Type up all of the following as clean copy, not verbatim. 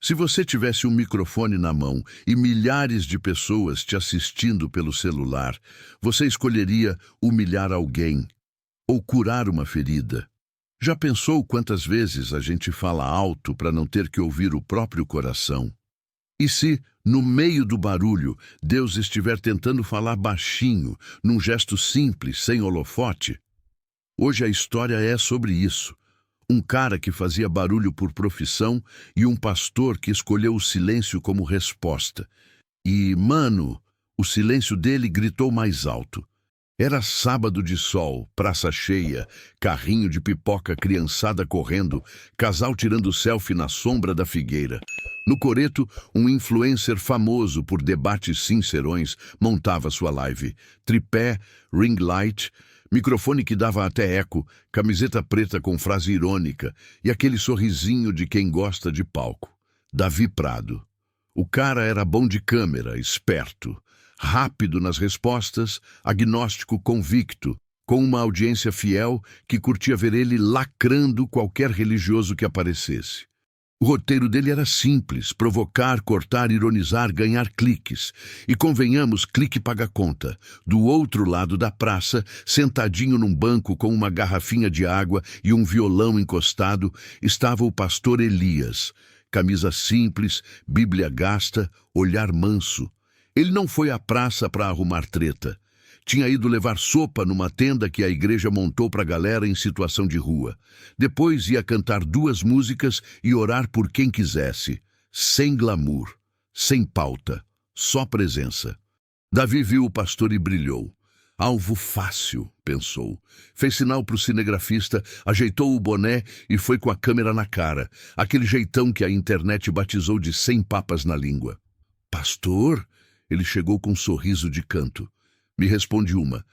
Se você tivesse um microfone na mão e milhares de pessoas te assistindo pelo celular, você escolheria humilhar alguém ou curar uma ferida? Já pensou quantas vezes a gente fala alto para não ter que ouvir o próprio coração? E se, no meio do barulho, Deus estiver tentando falar baixinho, num gesto simples, sem holofote? Hoje a história é sobre isso. Um cara que fazia barulho por profissão e um pastor que escolheu o silêncio como resposta. E, mano, o silêncio dele gritou mais alto. Era sábado de sol, praça cheia, carrinho de pipoca, criançada correndo, casal tirando selfie na sombra da figueira. No coreto, um influencer famoso por debates sincerões montava sua live. Tripé, ring light, microfone que dava até eco, camiseta preta com frase irônica e aquele sorrisinho de quem gosta de palco. Davi Prado. O cara era bom de câmera, esperto. Rápido nas respostas, agnóstico convicto, com uma audiência fiel que curtia ver ele lacrando qualquer religioso que aparecesse. O roteiro dele era simples: provocar, cortar, ironizar, ganhar cliques. E convenhamos, clique paga conta. Do outro lado da praça, sentadinho num banco com uma garrafinha de água e um violão encostado, estava o pastor Elias. Camisa simples, Bíblia gasta, olhar manso. Ele não foi à praça para arrumar treta. Tinha ido levar sopa numa tenda que a igreja montou para a galera em situação de rua. Depois ia cantar 2 músicas e orar por quem quisesse. Sem glamour, sem pauta, só presença. Davi viu o pastor e brilhou. Alvo fácil, pensou. Fez sinal para o cinegrafista, ajeitou o boné e foi com a câmera na cara. Aquele jeitão que a internet batizou de 100 papas na língua. Pastor? Ele chegou com um sorriso de canto. Me responde uma.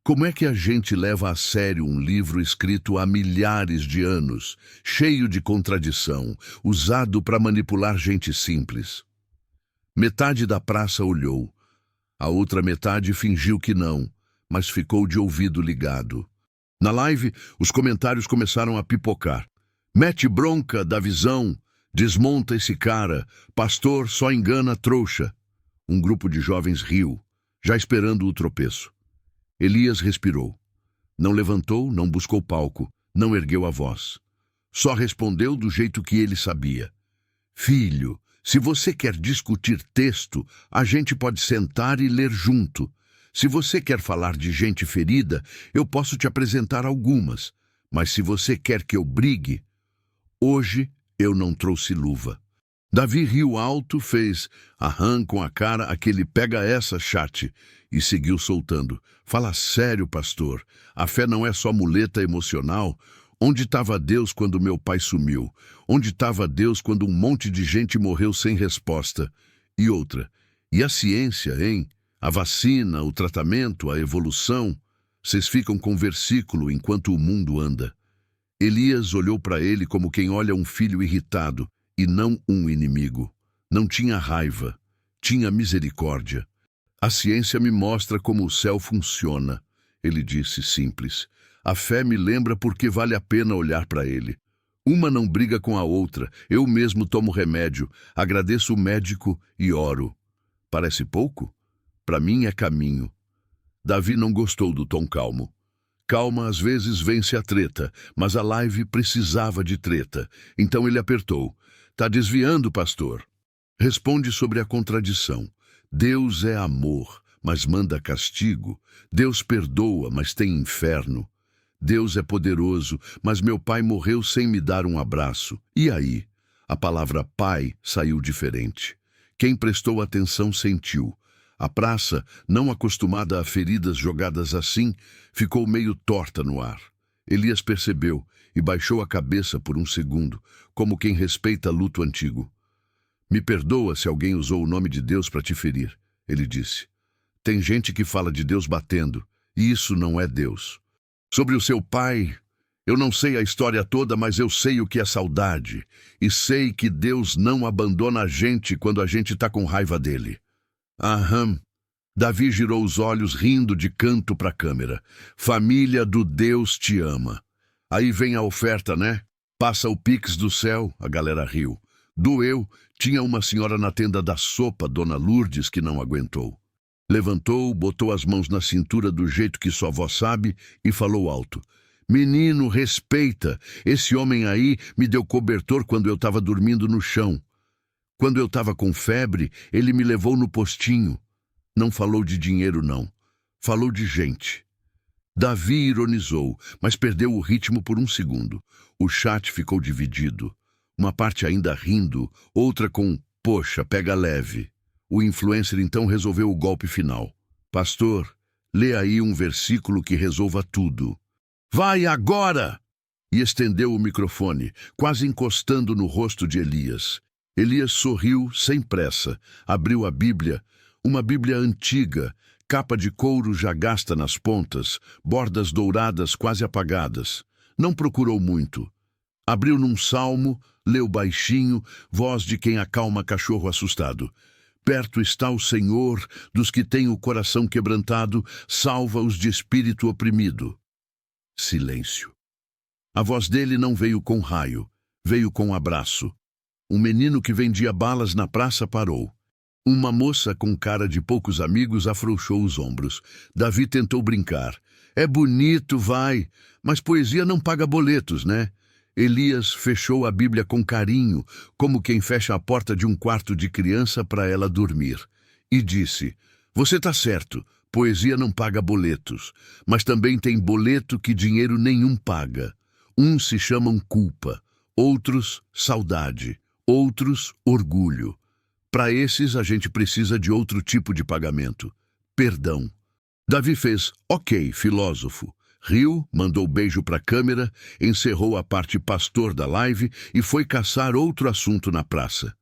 Como é que a gente leva a sério um livro escrito há milhares de anos, cheio de contradição, usado para manipular gente simples? Metade da praça olhou. A outra metade fingiu que não, mas ficou de ouvido ligado. Na live, os comentários começaram a pipocar. Mete bronca da visão, desmonta esse cara, pastor só engana trouxa. Um grupo de jovens riu, já esperando o tropeço. Elias respirou. Não levantou, não buscou palco, não ergueu a voz. Só respondeu do jeito que ele sabia. Filho, se você quer discutir texto, a gente pode sentar e ler junto. Se você quer falar de gente ferida, eu posso te apresentar algumas. Mas se você quer que eu brigue, hoje eu não trouxe luva. Davi riu alto, fez aham com a cara, aquele pega essa, chat, e seguiu soltando. Fala sério, pastor. A fé não é só muleta emocional. Onde estava Deus quando meu pai sumiu? Onde estava Deus quando um monte de gente morreu sem resposta? E outra, e a ciência, hein? A vacina, o tratamento, a evolução? Vocês ficam com versículo enquanto o mundo anda. Elias olhou para ele como quem olha um filho irritado. E não um inimigo. Não tinha raiva, tinha misericórdia. A ciência me mostra como o céu funciona, ele disse simples. A fé me lembra porque vale a pena olhar para ele. Uma não briga com a outra, eu mesmo tomo remédio, agradeço o médico e oro. Parece pouco? Para mim é caminho. Davi não gostou do tom calmo. Calma às vezes vence a treta, mas a live precisava de treta, então ele apertou. Tá desviando, pastor. Responde sobre a contradição. Deus é amor, mas manda castigo. Deus perdoa, mas tem inferno. Deus é poderoso, mas meu pai morreu sem me dar um abraço. E aí? A palavra pai saiu diferente. Quem prestou atenção sentiu. A praça, não acostumada a feridas jogadas assim, ficou meio torta no ar. Elias percebeu e baixou a cabeça por um segundo, como quem respeita luto antigo. Me perdoa se alguém usou o nome de Deus para te ferir, ele disse. Tem gente que fala de Deus batendo, e isso não é Deus. Sobre o seu pai, eu não sei a história toda, mas eu sei o que é saudade, e sei que Deus não abandona a gente quando a gente está com raiva dele. Aham. Davi girou os olhos rindo de canto para a câmera. Família do Deus te ama. Aí vem a oferta, né? Passa o Pix do céu, a galera riu. Doeu, Tinha uma senhora na tenda da sopa, Dona Lourdes, que não aguentou. Levantou, botou as mãos na cintura do jeito que sua avó sabe e falou alto: "Menino, respeita. Esse homem aí me deu cobertor quando eu estava dormindo no chão. Quando eu estava com febre, ele me levou no postinho." Não falou de dinheiro, não. Falou de gente. Davi ironizou, mas perdeu o ritmo por um segundo. O chat ficou dividido. Uma parte ainda rindo, outra com "poxa, pega leve." O influencer então resolveu o golpe final. "Pastor, lê aí um versículo que resolva tudo." "Vai agora!" E estendeu o microfone, quase encostando no rosto de Elias. Elias sorriu sem pressa, abriu a Bíblia, uma Bíblia antiga, capa de couro já gasta nas pontas, bordas douradas quase apagadas. Não procurou muito. Abriu num salmo, leu baixinho, voz de quem acalma cachorro assustado. "Perto está o Senhor dos que têm o coração quebrantado, salva-os de espírito oprimido." Silêncio. A voz dele não veio com raio, veio com abraço. Um menino que vendia balas na praça parou. Uma moça com cara de poucos amigos afrouxou os ombros. Davi tentou brincar. "É bonito, vai, mas poesia não paga boletos, né?" Elias fechou a Bíblia com carinho, como quem fecha a porta de um quarto de criança para ela dormir. E disse: "Você está certo, poesia não paga boletos, mas também tem boleto que dinheiro nenhum paga. Uns se chamam culpa, outros saudade, outros orgulho. Para esses a gente precisa de outro tipo de pagamento: perdão." Davi fez "ok, filósofo." Riu, mandou beijo para a câmera, encerrou a parte pastor da live e foi caçar outro assunto na praça.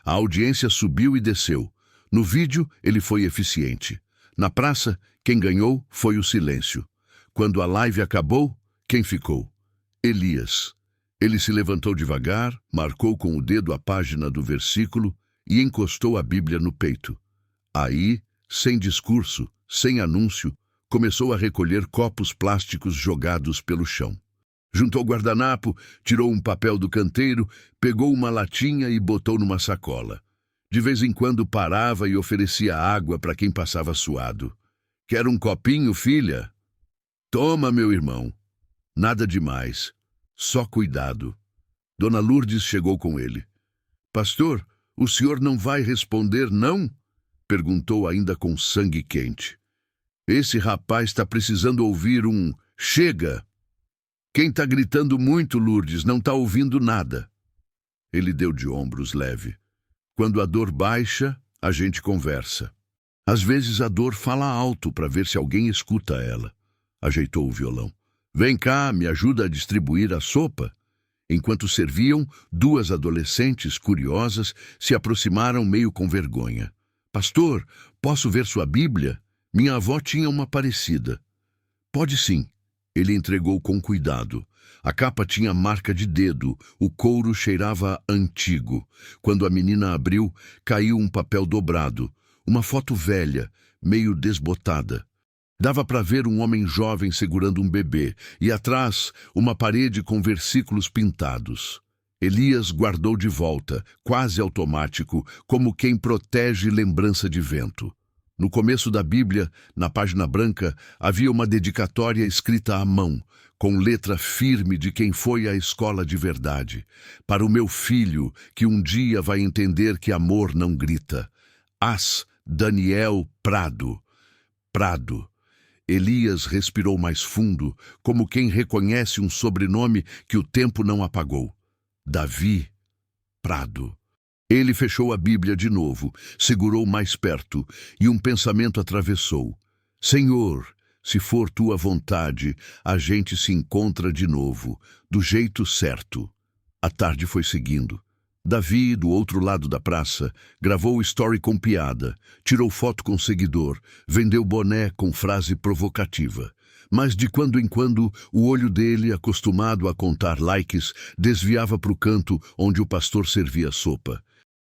A audiência subiu e desceu. No vídeo, ele foi eficiente. Na praça, quem ganhou foi o silêncio. Quando a live acabou, quem ficou? Elias. Ele se levantou devagar, marcou com o dedo a página do versículo e encostou a Bíblia no peito. Aí, sem discurso, sem anúncio, começou a recolher copos plásticos jogados pelo chão. Juntou o guardanapo, tirou um papel do canteiro, pegou uma latinha e botou numa sacola. De vez em quando parava e oferecia água para quem passava suado. "Quer um copinho, filha?" "Toma, meu irmão." Nada demais, só cuidado. Dona Lourdes chegou com ele. "Pastor, o senhor não vai responder, não?" perguntou ainda com sangue quente. "Esse rapaz está precisando ouvir um chega." "Quem está gritando muito, Lourdes, não está ouvindo nada." Ele deu de ombros leve. "Quando a dor baixa, a gente conversa. Às vezes a dor fala alto para ver se alguém escuta ela." Ajeitou o violão. "Vem cá, me ajuda a distribuir a sopa." Enquanto serviam, duas adolescentes curiosas se aproximaram meio com vergonha. "Pastor, posso ver sua Bíblia? Minha avó tinha uma parecida." "Pode sim." Ele entregou com cuidado. A capa tinha marca de dedo, o couro cheirava antigo. Quando a menina abriu, caiu um papel dobrado, uma foto velha, meio desbotada. Dava para ver um homem jovem segurando um bebê, e atrás, uma parede com versículos pintados. Elias guardou de volta, quase automático, como quem protege lembrança de vento. No começo da Bíblia, na página branca, havia uma dedicatória escrita à mão, com letra firme de quem foi à escola de verdade. "Para o meu filho, que um dia vai entender que amor não grita. As Daniel Prado." Prado. Elias respirou mais fundo, como quem reconhece um sobrenome que o tempo não apagou. Davi Prado. Ele fechou a Bíblia de novo, segurou mais perto, e um pensamento atravessou. "Senhor, se for tua vontade, a gente se encontra de novo, do jeito certo." A tarde foi seguindo. Davi, do outro lado da praça, gravou story com piada, tirou foto com seguidor, vendeu boné com frase provocativa. Mas de quando em quando, o olho dele, acostumado a contar likes, desviava para o canto onde o pastor servia sopa.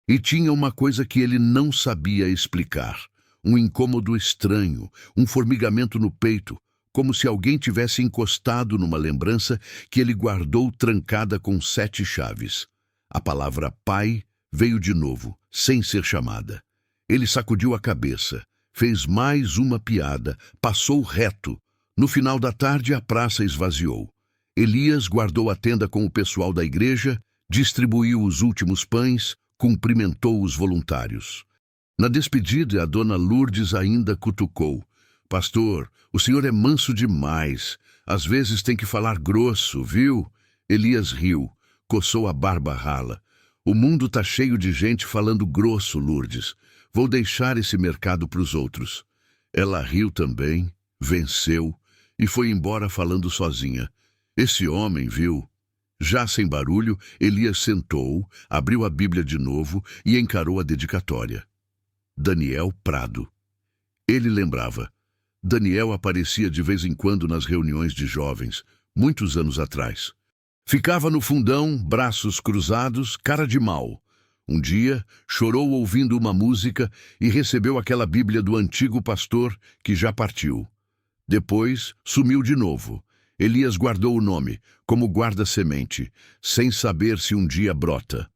E tinha uma coisa que ele não sabia explicar. Um incômodo estranho, um formigamento no peito, como se alguém tivesse encostado numa lembrança que ele guardou trancada com 7 chaves. A palavra pai Veio de novo, sem ser chamada. Ele sacudiu a cabeça, fez mais uma piada, passou reto. No final da tarde, a praça esvaziou. Elias guardou a tenda com o pessoal da igreja, distribuiu os últimos pães, cumprimentou os voluntários. Na despedida, a dona Lourdes ainda cutucou. Pastor, o senhor é manso demais. Às vezes tem que falar grosso, viu? Elias riu, coçou a barba rala. O mundo tá cheio de gente falando grosso, Lourdes. Vou deixar esse mercado para os outros. Ela riu também, venceu e foi embora falando sozinha. Esse homem, viu? Já sem barulho, Elias sentou, abriu a Bíblia de novo e encarou a dedicatória. Daniel Prado. Ele lembrava. Daniel aparecia de vez em quando nas reuniões de jovens, muitos anos atrás. Ficava no fundão, braços cruzados, cara de mal. Um dia, chorou ouvindo uma música e recebeu aquela Bíblia do antigo pastor que já partiu. Depois, sumiu de novo. Elias guardou o nome, como guarda semente, sem saber se um dia brota.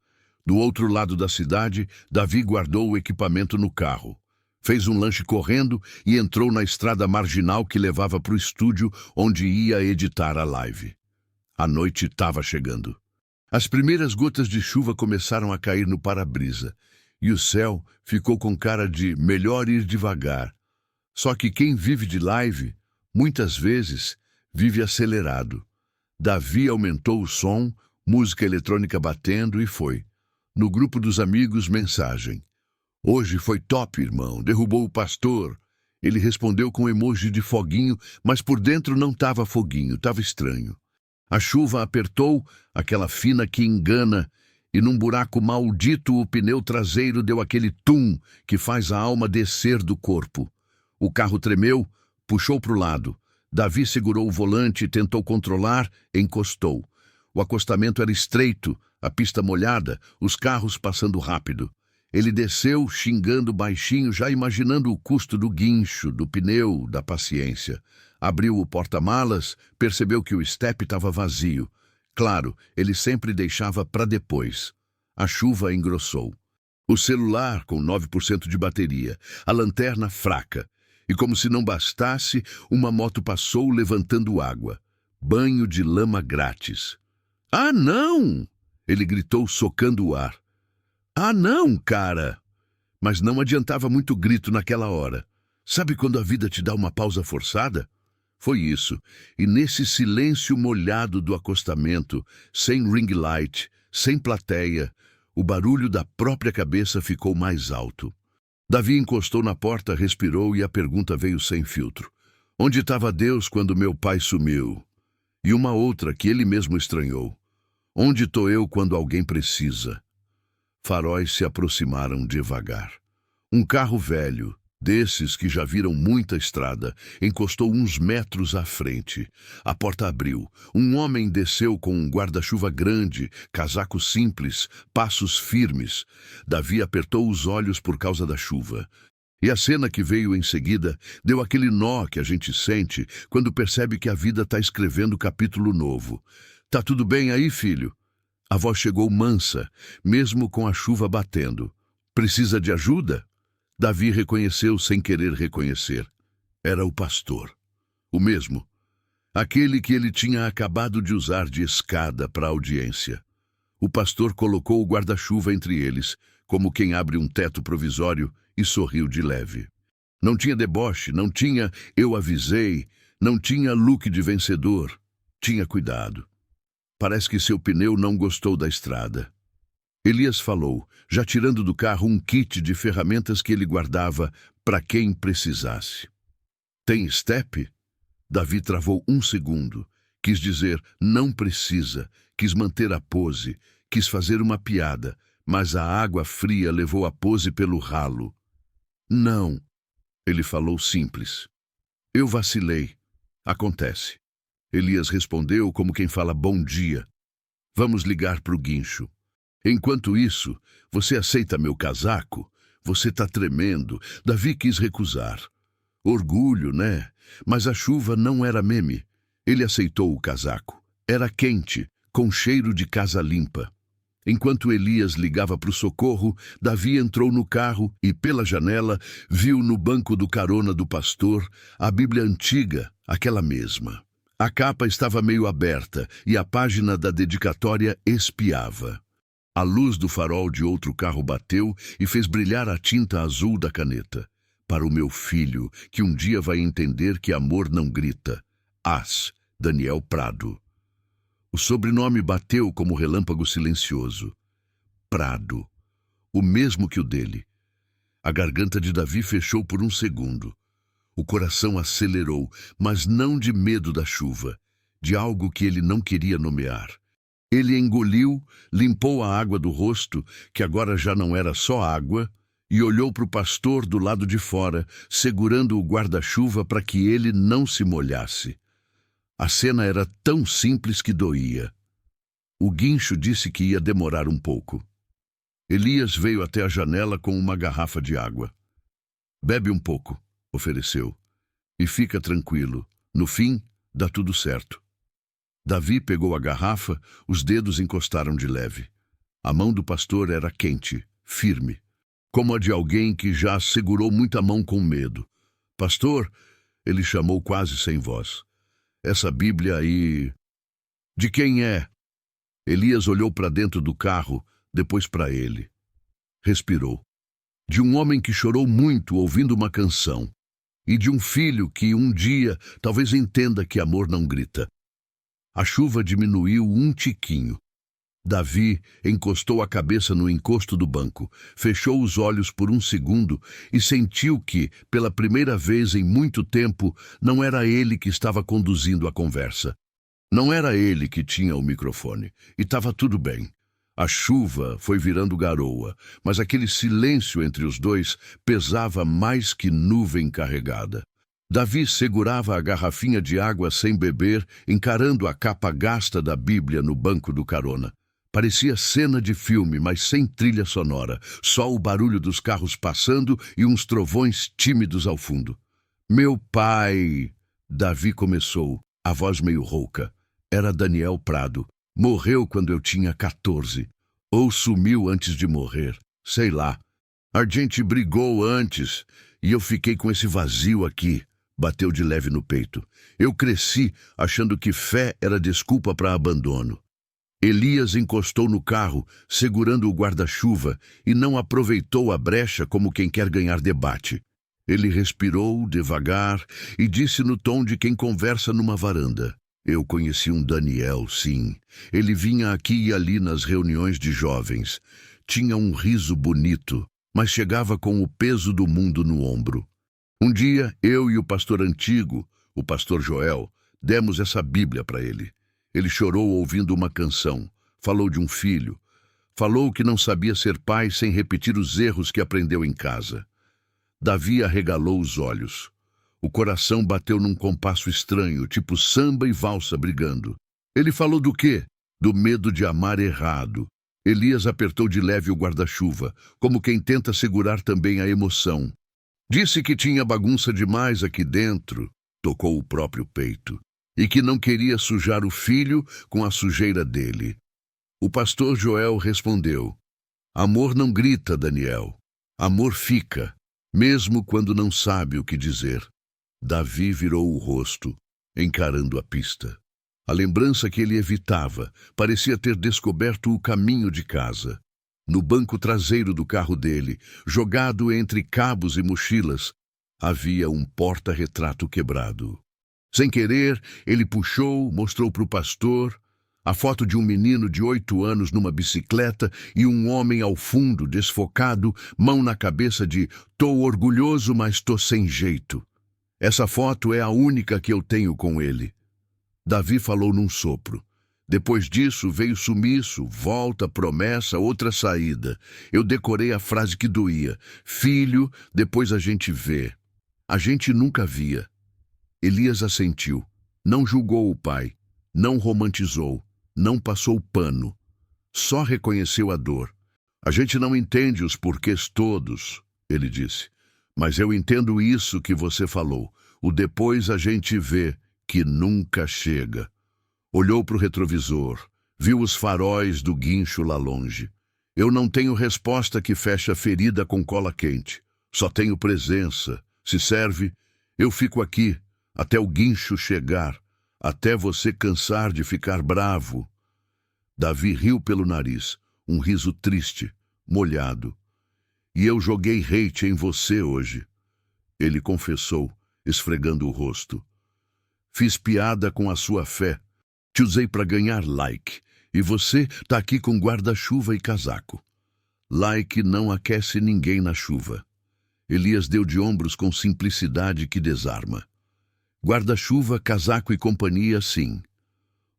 Do outro lado da cidade, Davi guardou o equipamento no carro. Fez um lanche correndo e entrou na estrada marginal que levava para o estúdio onde ia editar a live. A noite estava chegando. As primeiras gotas de chuva começaram a cair no para-brisa, e o céu ficou com cara de melhor ir devagar. Só que quem vive de live, muitas vezes, vive acelerado. Davi aumentou o som, música eletrônica batendo e foi. No grupo dos amigos, mensagem. Hoje foi top, irmão, derrubou o pastor. Ele respondeu com emoji de foguinho, mas por dentro não estava foguinho, estava estranho. A chuva apertou, aquela fina que engana, e num buraco maldito o pneu traseiro deu aquele tum que faz a alma descer do corpo. O carro tremeu, puxou para o lado. Davi segurou o volante, tentou controlar, encostou. O acostamento era estreito, a pista molhada, os carros passando rápido. Ele desceu, xingando baixinho, já imaginando o custo do guincho, do pneu, da paciência. Abriu o porta-malas, percebeu que o estepe estava vazio. Claro, ele sempre deixava para depois. A chuva engrossou. O celular com 9% de bateria, a lanterna fraca. E como se não bastasse, uma moto passou levantando água. Banho de lama grátis. Ah, não! Ele gritou socando o ar. Ah, não, cara! Mas não adiantava muito grito naquela hora. Sabe quando a vida te dá uma pausa forçada? Foi isso, e nesse silêncio molhado do acostamento, sem ring light, sem plateia, o barulho da própria cabeça ficou mais alto. Davi encostou na porta, respirou e a pergunta veio sem filtro. Onde estava Deus quando meu pai sumiu? E uma outra que ele mesmo estranhou. Onde estou eu quando alguém precisa? Faróis se aproximaram devagar. Um carro velho, desses que já viram muita estrada, encostou uns metros à frente. A porta abriu. Um homem desceu com um guarda-chuva grande, casaco simples, passos firmes. Davi apertou os olhos por causa da chuva. E a cena que veio em seguida deu aquele nó que a gente sente quando percebe que a vida está escrevendo capítulo novo. Tá tudo bem aí, filho? A voz chegou mansa, mesmo com a chuva batendo. Precisa de ajuda? Davi reconheceu sem querer reconhecer. Era o pastor. O mesmo. Aquele que ele tinha acabado de usar de escada para a audiência. O pastor colocou o guarda-chuva entre eles, como quem abre um teto provisório, e sorriu de leve. Não tinha deboche, não tinha eu avisei, não tinha look de vencedor. Tinha cuidado. Parece que seu pneu não gostou da estrada. Elias falou, já tirando do carro um kit de ferramentas que ele guardava para quem precisasse. Tem step? Davi travou um segundo. Quis dizer, não precisa. Quis manter a pose. Quis fazer uma piada. Mas a água fria levou a pose pelo ralo. Não, ele falou simples. Eu vacilei. Acontece. Elias respondeu como quem fala bom dia. Vamos ligar para o guincho. Enquanto isso, você aceita meu casaco? Você tá tremendo. Davi quis recusar. Orgulho, né? Mas a chuva não era meme. Ele aceitou o casaco. Era quente, com cheiro de casa limpa. Enquanto Elias ligava para o socorro, Davi entrou no carro e, pela janela, viu no banco do carona do pastor a Bíblia antiga, aquela mesma. A capa estava meio aberta e a página da dedicatória espiava. A luz do farol de outro carro bateu e fez brilhar a tinta azul da caneta. Para o meu filho, que um dia vai entender que amor não grita. As, Daniel Prado. O sobrenome bateu como relâmpago silencioso. Prado. O mesmo que o dele. A garganta de Davi fechou por um segundo. O coração acelerou, mas não de medo da chuva, de algo que ele não queria nomear. Ele engoliu, limpou a água do rosto, que agora já não era só água, e olhou para o pastor do lado de fora, segurando o guarda-chuva para que ele não se molhasse. A cena era tão simples que doía. O guincho disse que ia demorar um pouco. Elias veio até a janela com uma garrafa de água. Bebe um pouco, ofereceu, e fica tranquilo. No fim, dá tudo certo. Davi pegou a garrafa, os dedos encostaram de leve. A mão do pastor era quente, firme, como a de alguém que já segurou muita mão com medo. Pastor, ele chamou quase sem voz. Essa Bíblia aí... De quem é? Elias olhou para dentro do carro, depois para ele. Respirou. De um homem que chorou muito ouvindo uma canção. E de um filho que um dia talvez entenda que amor não grita. A chuva diminuiu um tiquinho. Davi encostou a cabeça no encosto do banco, fechou os olhos por um segundo e sentiu que, pela primeira vez em muito tempo, não era ele que estava conduzindo a conversa. Não era ele que tinha o microfone, e estava tudo bem. A chuva foi virando garoa, mas aquele silêncio entre os dois pesava mais que nuvem carregada. Davi segurava a garrafinha de água sem beber, encarando a capa gasta da Bíblia no banco do carona. Parecia cena de filme, mas sem trilha sonora, só o barulho dos carros passando e uns trovões tímidos ao fundo. Meu pai, Davi começou, a voz meio rouca. Era Daniel Prado. Morreu quando eu tinha 14. Ou sumiu antes de morrer. Sei lá. A gente brigou antes e eu fiquei com esse vazio aqui. Bateu de leve no peito. Eu cresci achando que fé era desculpa para abandono. Elias encostou no carro, segurando o guarda-chuva, e não aproveitou a brecha como quem quer ganhar debate. Ele respirou devagar e disse no tom de quem conversa numa varanda. Eu conheci um Daniel, sim. Ele vinha aqui e ali nas reuniões de jovens. Tinha um riso bonito, mas chegava com o peso do mundo no ombro. Um dia, eu e o pastor antigo, o pastor Joel, demos essa Bíblia para ele. Ele chorou ouvindo uma canção, falou de um filho, falou que não sabia ser pai sem repetir os erros que aprendeu em casa. Davi arregalou os olhos. O coração bateu num compasso estranho, tipo samba e valsa brigando. Ele falou do quê? Do medo de amar errado. Elias apertou de leve o guarda-chuva, como quem tenta segurar também a emoção. Disse que tinha bagunça demais aqui dentro, tocou o próprio peito, e que não queria sujar o filho com a sujeira dele. O pastor Joel respondeu: Amor não grita, Daniel. Amor fica, mesmo quando não sabe o que dizer. Davi virou o rosto, encarando a pista. A lembrança que ele evitava parecia ter descoberto o caminho de casa. No banco traseiro do carro dele, jogado entre cabos e mochilas, havia um porta-retrato quebrado. Sem querer, ele puxou, mostrou para o pastor a foto de um menino de 8 anos numa bicicleta e um homem ao fundo, desfocado, mão na cabeça de "tô orgulhoso, mas tô sem jeito". Essa foto é a única que eu tenho com ele. Davi falou num sopro. Depois disso veio sumiço, volta, promessa, outra saída. Eu decorei a frase que doía. Filho, depois a gente vê. A gente nunca via. Elias assentiu. Não julgou o pai. Não romantizou. Não passou pano. Só reconheceu a dor. A gente não entende os porquês todos, ele disse. Mas eu entendo isso que você falou. O depois a gente vê, que nunca chega. Olhou para o retrovisor, Viu os faróis do guincho lá longe. Eu não tenho resposta que feche a ferida com cola quente. Só tenho presença. Se serve, eu fico aqui, até o guincho chegar, até você cansar de ficar bravo. Davi riu pelo nariz, um riso triste, molhado. E eu joguei hate em você hoje. Ele confessou, esfregando o rosto. Fiz piada com a sua fé. Te usei para ganhar like. E você tá aqui com guarda-chuva e casaco. Like não aquece ninguém na chuva. Elias deu de ombros com simplicidade que desarma. Guarda-chuva, casaco e companhia, sim.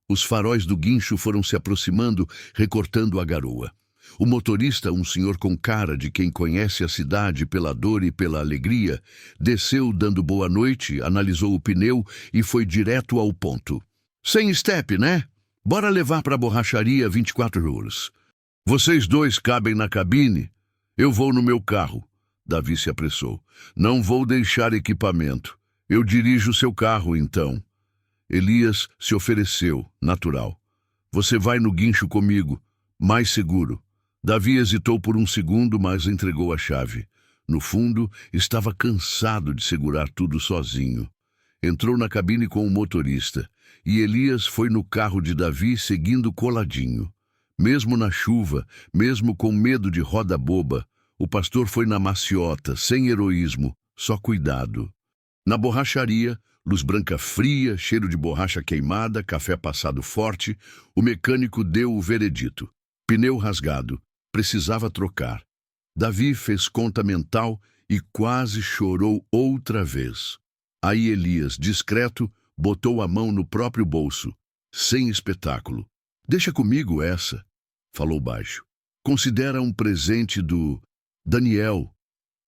Os faróis do guincho foram se aproximando, recortando a garoa. O motorista, um senhor com cara de quem conhece a cidade pela dor e pela alegria, desceu dando boa noite, analisou o pneu e foi direto ao ponto. Sem step, né? Bora levar para a borracharia 24 horas. Vocês dois cabem na cabine? Eu vou no meu carro. Davi se apressou. Não vou deixar equipamento. Eu dirijo seu carro, então. Elias se ofereceu, natural. Você vai no guincho comigo, mais seguro. Davi hesitou por um segundo, mas entregou a chave. No fundo, estava cansado de segurar tudo sozinho. Entrou na cabine com o motorista, e Elias foi no carro de Davi seguindo coladinho. Mesmo na chuva, mesmo com medo de roda boba, o pastor foi na maciota, sem heroísmo, só cuidado. Na borracharia, luz branca fria, cheiro de borracha queimada, café passado forte, o mecânico deu o veredito. Pneu rasgado, precisava trocar. Davi fez conta mental e quase chorou outra vez. Aí Elias, discreto, botou a mão no próprio bolso, sem espetáculo. Deixa comigo essa, falou baixo. Considera um presente do Daniel.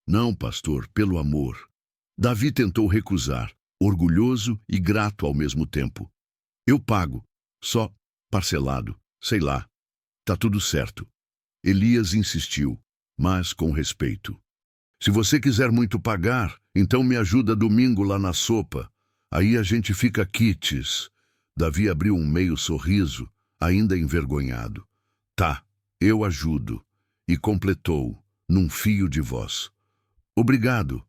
Não, pastor, pelo amor. Davi tentou recusar, orgulhoso e grato ao mesmo tempo. Eu pago, só parcelado, sei lá. Tá tudo certo. Elias insistiu, mas com respeito. Se você quiser muito pagar, então me ajuda domingo lá na sopa. Aí a gente fica quites. Davi abriu um meio sorriso, ainda envergonhado. Tá, eu ajudo. E completou, num fio de voz. Obrigado.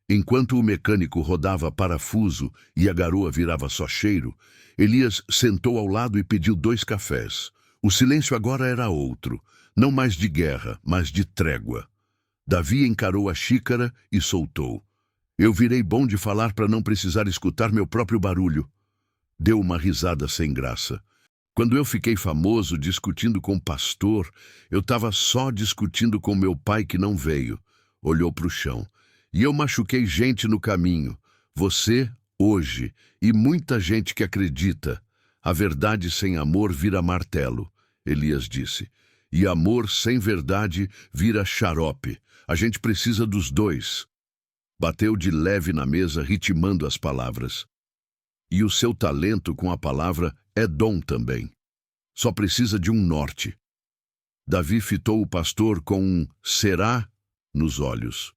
Enquanto o mecânico rodava parafuso e a garoa virava só cheiro, Elias sentou ao lado e pediu 2 cafés. O silêncio agora era outro, não mais de guerra, mas de trégua. Davi encarou a xícara e soltou. Eu virei bom de falar para não precisar escutar meu próprio barulho. Deu uma risada sem graça. Quando eu fiquei famoso discutindo com o pastor, eu estava só discutindo com meu pai que não veio. Olhou para o chão. E eu machuquei gente no caminho. Você, hoje, e muita gente que acredita. A verdade sem amor vira martelo, Elias disse. E amor sem verdade vira xarope. A gente precisa dos dois. Bateu de leve na mesa, ritmando as palavras. E o seu talento com a palavra é dom também. Só precisa de um norte. Davi fitou o pastor com um será nos olhos.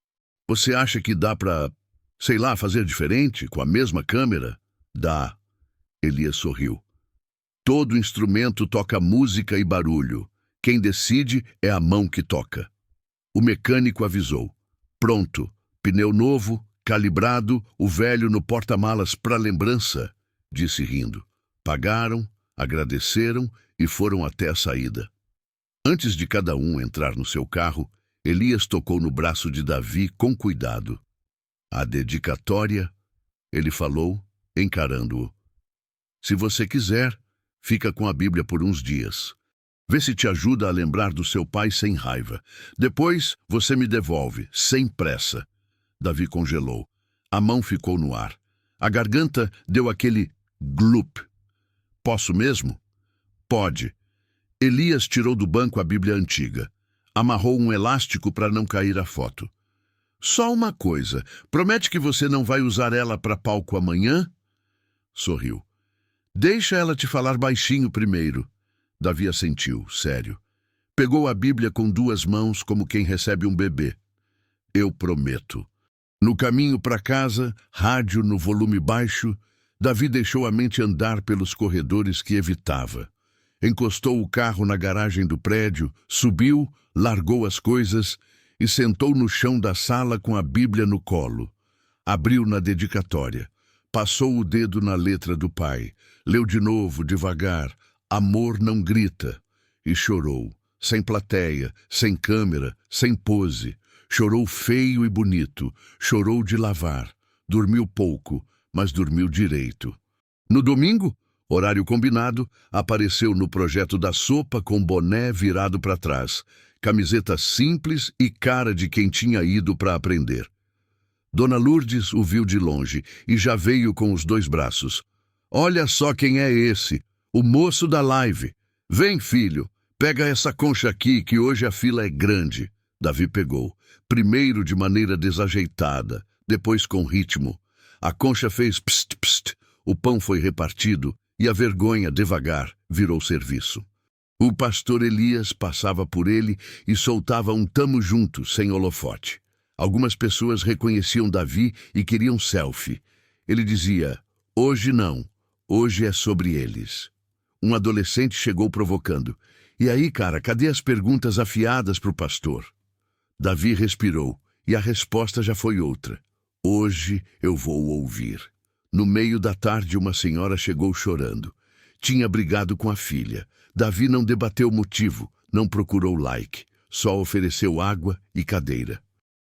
Você acha que dá para, sei lá, fazer diferente, com a mesma câmera? Dá. Elias sorriu. Todo instrumento toca música e barulho. Quem decide é a mão que toca. O mecânico avisou. Pronto. Pneu novo, calibrado, o velho no porta-malas para lembrança, disse rindo. Pagaram, agradeceram e foram até a saída. Antes de cada um entrar no seu carro, Elias tocou no braço de Davi com cuidado. A dedicatória, ele falou, encarando-o. Se você quiser, fica com a Bíblia por uns dias. Vê se te ajuda a lembrar do seu pai sem raiva. Depois, você me devolve, sem pressa. Davi congelou. A mão ficou no ar. A garganta deu aquele glup. Posso mesmo? Pode. Elias tirou do banco a Bíblia antiga. Amarrou um elástico para não cair a foto. Só uma coisa. Promete que você não vai usar ela para palco amanhã? Sorriu. Deixa ela te falar baixinho primeiro. Davi assentiu, sério. Pegou a Bíblia com 2 mãos como quem recebe um bebê. Eu prometo. No caminho para casa, rádio no volume baixo, Davi deixou a mente andar pelos corredores que evitava. Encostou o carro na garagem do prédio, subiu, largou as coisas e sentou no chão da sala com a Bíblia no colo. Abriu na dedicatória. Passou o dedo na letra do pai. Leu de novo, devagar. Amor não grita. E chorou. Sem plateia, sem câmera, sem pose. Chorou feio e bonito. Chorou de lavar. Dormiu pouco, mas dormiu direito. No domingo, horário combinado, apareceu no projeto da sopa com boné virado para trás, camiseta simples e cara de quem tinha ido para aprender. Dona Lourdes o viu de longe e já veio com os 2 braços. Olha só quem é esse, o moço da live. Vem, filho, pega essa concha aqui que hoje a fila é grande. Davi pegou, primeiro de maneira desajeitada, depois com ritmo. A concha fez pst, pst, o pão foi repartido e a vergonha, devagar, virou serviço. O pastor Elias passava por ele e soltava um tamo junto, sem holofote. Algumas pessoas reconheciam Davi e queriam selfie. Ele dizia, hoje não, hoje é sobre eles. Um adolescente chegou provocando. E aí, cara, cadê as perguntas afiadas para o pastor? Davi respirou e a resposta já foi outra. Hoje eu vou ouvir. No meio da tarde, uma senhora chegou chorando. Tinha brigado com a filha. Davi não debateu o motivo, não procurou like, só ofereceu água e cadeira.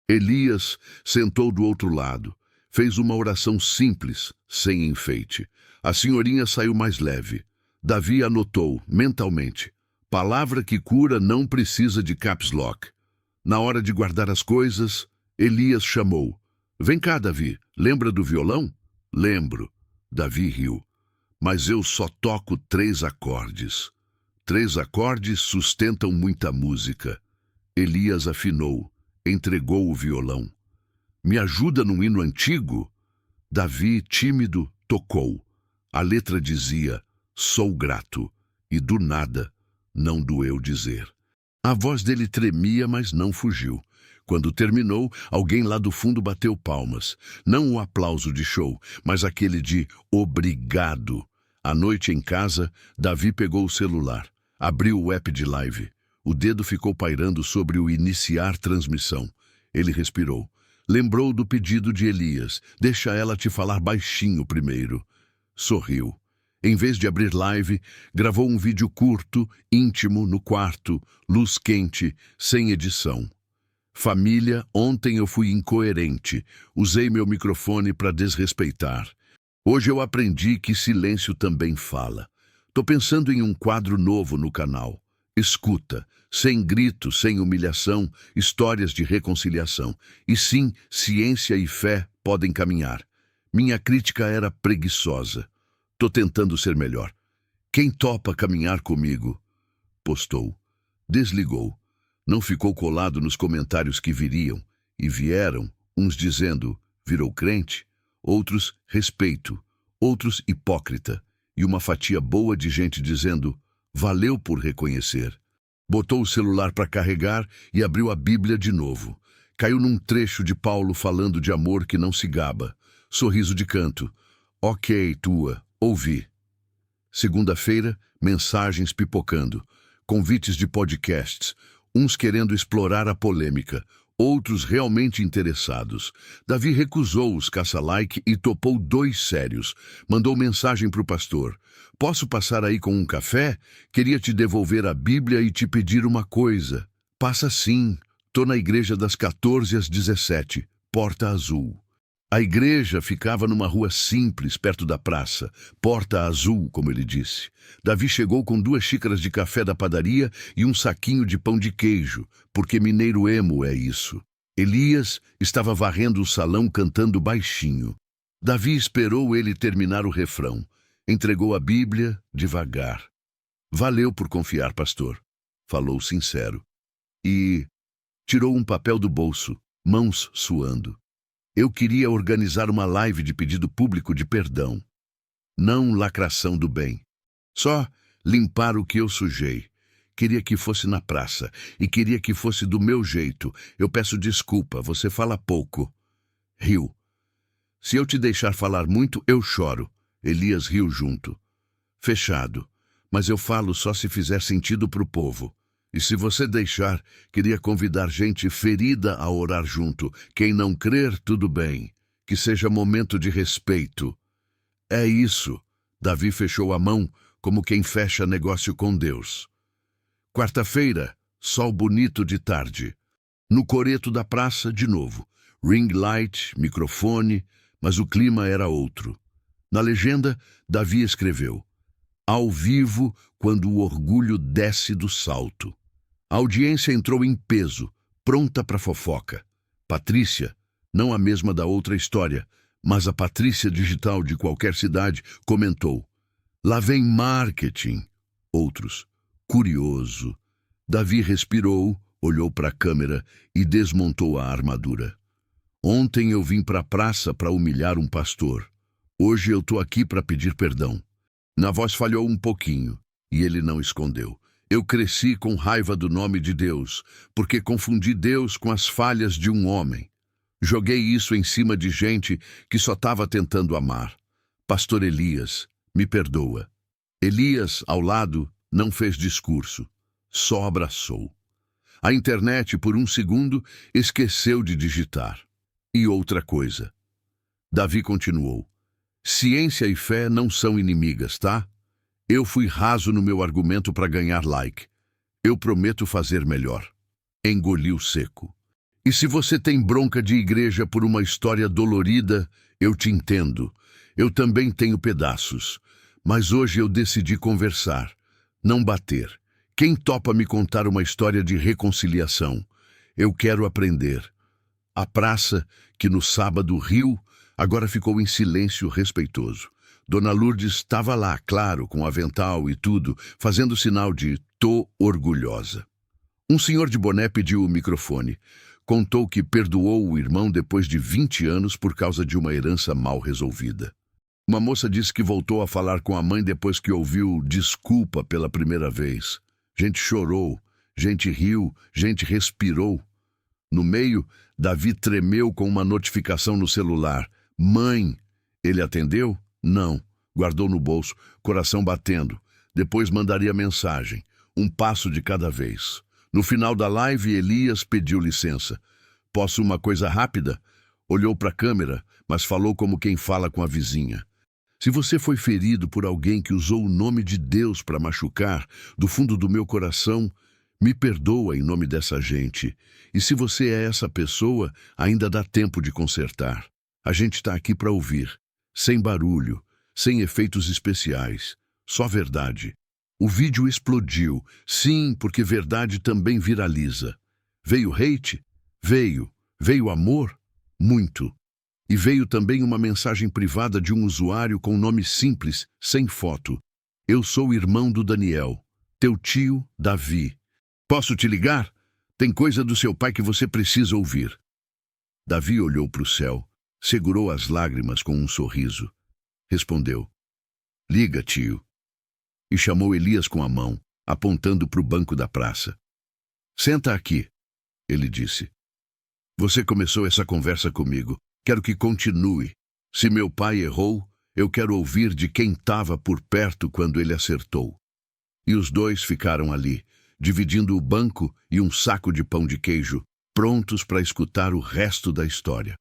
Elias sentou do outro lado. Fez uma oração simples, sem enfeite. A senhorinha saiu mais leve. Davi anotou, mentalmente. Palavra que cura não precisa de caps lock. Na hora de guardar as coisas, Elias chamou. Vem cá, Davi, lembra do violão? Lembro. Davi riu. Mas eu só toco 3 acordes. 3 acordes sustentam muita música. Elias afinou. Entregou o violão. Me ajuda num hino antigo? Davi, tímido, tocou. A letra dizia, sou grato. E do nada, não doeu dizer. A voz dele tremia, mas não fugiu. Quando terminou, alguém lá do fundo bateu palmas. Não o aplauso de show, mas aquele de obrigado. À noite em casa, Davi pegou o celular. Abriu o app de live. O dedo ficou pairando sobre o iniciar transmissão. Ele respirou. Lembrou do pedido de Elias. Deixa ela te falar baixinho primeiro. Sorriu. Em vez de abrir live, gravou um vídeo curto, íntimo, no quarto, luz quente, sem edição. Família, ontem eu fui incoerente. Usei meu microfone para desrespeitar. Hoje eu aprendi que silêncio também fala. Tô pensando em um quadro novo no canal. Escuta, sem grito, sem humilhação, histórias de reconciliação. E sim, ciência e fé podem caminhar. Minha crítica era preguiçosa. Tô tentando ser melhor. Quem topa caminhar comigo? Postou. Desligou. Não ficou colado nos comentários que viriam. E vieram, uns dizendo, virou crente, outros, respeito, outros, hipócrita. E uma fatia boa de gente dizendo, valeu por reconhecer. Botou o celular para carregar e abriu a Bíblia de novo. Caiu num trecho de Paulo falando de amor que não se gaba. Sorriso de canto. Ok, tua, ouvi. Segunda-feira, mensagens pipocando. Convites de podcasts. Uns querendo explorar a polêmica. Outros realmente interessados. Davi recusou os caça-like e topou 2 sérios. Mandou mensagem para o pastor. Posso passar aí com um café? Queria te devolver a Bíblia e te pedir uma coisa. Passa sim. Tô na igreja das 14 às 17, Porta Azul. A igreja ficava numa rua simples, perto da praça. Porta Azul, como ele disse. Davi chegou com 2 xícaras de café da padaria e um saquinho de pão de queijo, porque mineiro emo é isso. Elias estava varrendo o salão cantando baixinho. Davi esperou ele terminar o refrão. Entregou a Bíblia devagar. Valeu por confiar, pastor. Falou sincero. E tirou um papel do bolso, mãos suando. Eu queria organizar uma live de pedido público de perdão. Não lacração do bem. Só limpar o que eu sujei. Queria que fosse na praça. E queria que fosse do meu jeito. Eu peço desculpa, você fala pouco. Riu. Se eu te deixar falar muito, eu choro. Elias riu junto. Fechado. mas eu falo só se fizer sentido para o povo. E se você deixar, queria convidar gente ferida a orar junto. Quem não crer, tudo bem. Que seja momento de respeito. É isso. Davi fechou a mão como quem fecha negócio com Deus. Quarta-feira, sol bonito de tarde. No coreto da praça, de novo. Ring light, microfone, mas o clima era outro. Na legenda, Davi escreveu: ao vivo, quando o orgulho desce do salto. A audiência entrou em peso, pronta para fofoca. Patrícia, não a mesma da outra história, mas a Patrícia digital de qualquer cidade, comentou: lá vem marketing. Outros: curioso. Davi respirou, olhou para a câmera e desmontou a armadura. Ontem eu vim para a praça para humilhar um pastor. Hoje eu tô aqui para pedir perdão. Na voz falhou um pouquinho, e ele não escondeu. Eu cresci com raiva do nome de Deus, porque confundi Deus com as falhas de um homem. Joguei isso em cima de gente que só estava tentando amar. Pastor Elias, me perdoa. Elias, ao lado, não fez discurso, só abraçou. A internet, por um segundo, esqueceu de digitar. E outra coisa. Davi continuou: ciência e fé não são inimigas, tá? Eu fui raso no meu argumento para ganhar like. Eu prometo fazer melhor. Engoliu seco. E se você tem bronca de igreja por uma história dolorida, eu te entendo. Eu também tenho pedaços. Mas hoje eu decidi conversar, não bater. Quem topa me contar uma história de reconciliação? Eu quero aprender. A praça, que no sábado riu, agora ficou em silêncio respeitoso. Dona Lourdes estava lá, claro, com avental e tudo, fazendo sinal de tô orgulhosa. Um senhor de boné pediu o microfone. Contou que perdoou o irmão depois de 20 anos por causa de uma herança mal resolvida. Uma moça disse que voltou a falar com a mãe depois que ouviu desculpa pela primeira vez. Gente chorou, gente riu, gente respirou. No meio, Davi tremeu com uma notificação no celular. Mãe! Ele atendeu? Não. Guardou no bolso, coração batendo. Depois mandaria mensagem. Um passo de cada vez. No final da live, Elias pediu licença. Posso uma coisa rápida? Olhou para a câmera, mas falou como quem fala com a vizinha. Se você foi ferido por alguém que usou o nome de Deus para machucar, do fundo do meu coração, me perdoa em nome dessa gente. E se você é essa pessoa, ainda dá tempo de consertar. A gente está aqui para ouvir. Sem barulho, sem efeitos especiais, só verdade. O vídeo explodiu, sim, porque verdade também viraliza. Veio hate? Veio. Veio amor? Muito. E veio também uma mensagem privada de um usuário com nome simples, sem foto. Eu sou irmão do Daniel, teu tio Davi. Posso te ligar? Tem coisa do seu pai que você precisa ouvir. Davi olhou para o céu. Segurou as lágrimas com um sorriso. Respondeu: liga, tio. E chamou Elias com a mão, apontando para o banco da praça. Senta aqui, ele disse. Você começou essa conversa comigo. Quero que continue. Se meu pai errou, eu quero ouvir de quem estava por perto quando ele acertou. E os dois ficaram ali, dividindo o banco e um saco de pão de queijo, prontos para escutar o resto da história.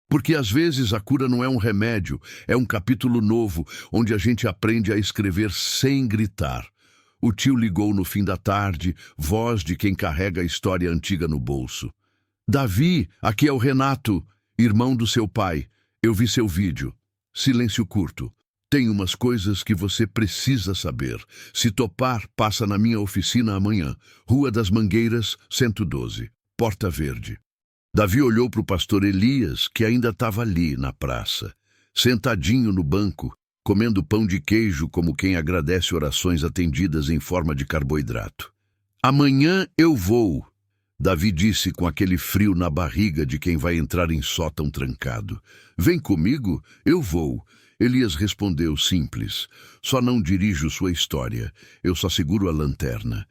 Porque às vezes a cura não é um remédio, é um capítulo novo, onde a gente aprende a escrever sem gritar. O tio ligou no fim da tarde, voz de quem carrega a história antiga no bolso. Davi, aqui é o Renato, irmão do seu pai. Eu vi seu vídeo. Silêncio curto. Tem umas coisas que você precisa saber. Se topar, passa na minha oficina amanhã. Rua das Mangueiras, 112. Porta Verde. Davi olhou para o pastor Elias, que ainda estava ali na praça, sentadinho no banco, comendo pão de queijo como quem agradece orações atendidas em forma de carboidrato. Amanhã eu vou, Davi disse com aquele frio na barriga de quem vai entrar em sótão trancado. Vem comigo? Eu vou. Elias respondeu simples. Só não dirijo sua história, eu só seguro a lanterna.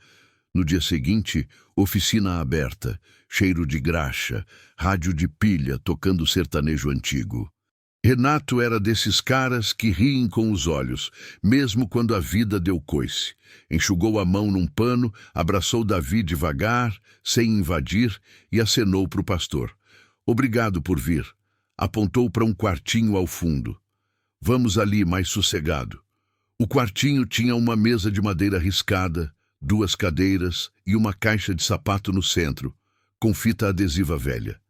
No dia seguinte, oficina aberta, cheiro de graxa, rádio de pilha tocando sertanejo antigo. Renato era desses caras que riem com os olhos, mesmo quando a vida deu coice. Enxugou a mão num pano, abraçou Davi devagar, sem invadir, e acenou para o pastor. Obrigado por vir. Apontou para um quartinho ao fundo. Vamos ali, mais sossegado. O quartinho tinha uma mesa de madeira riscada, 2 cadeiras e uma caixa de sapato no centro, com fita adesiva velha.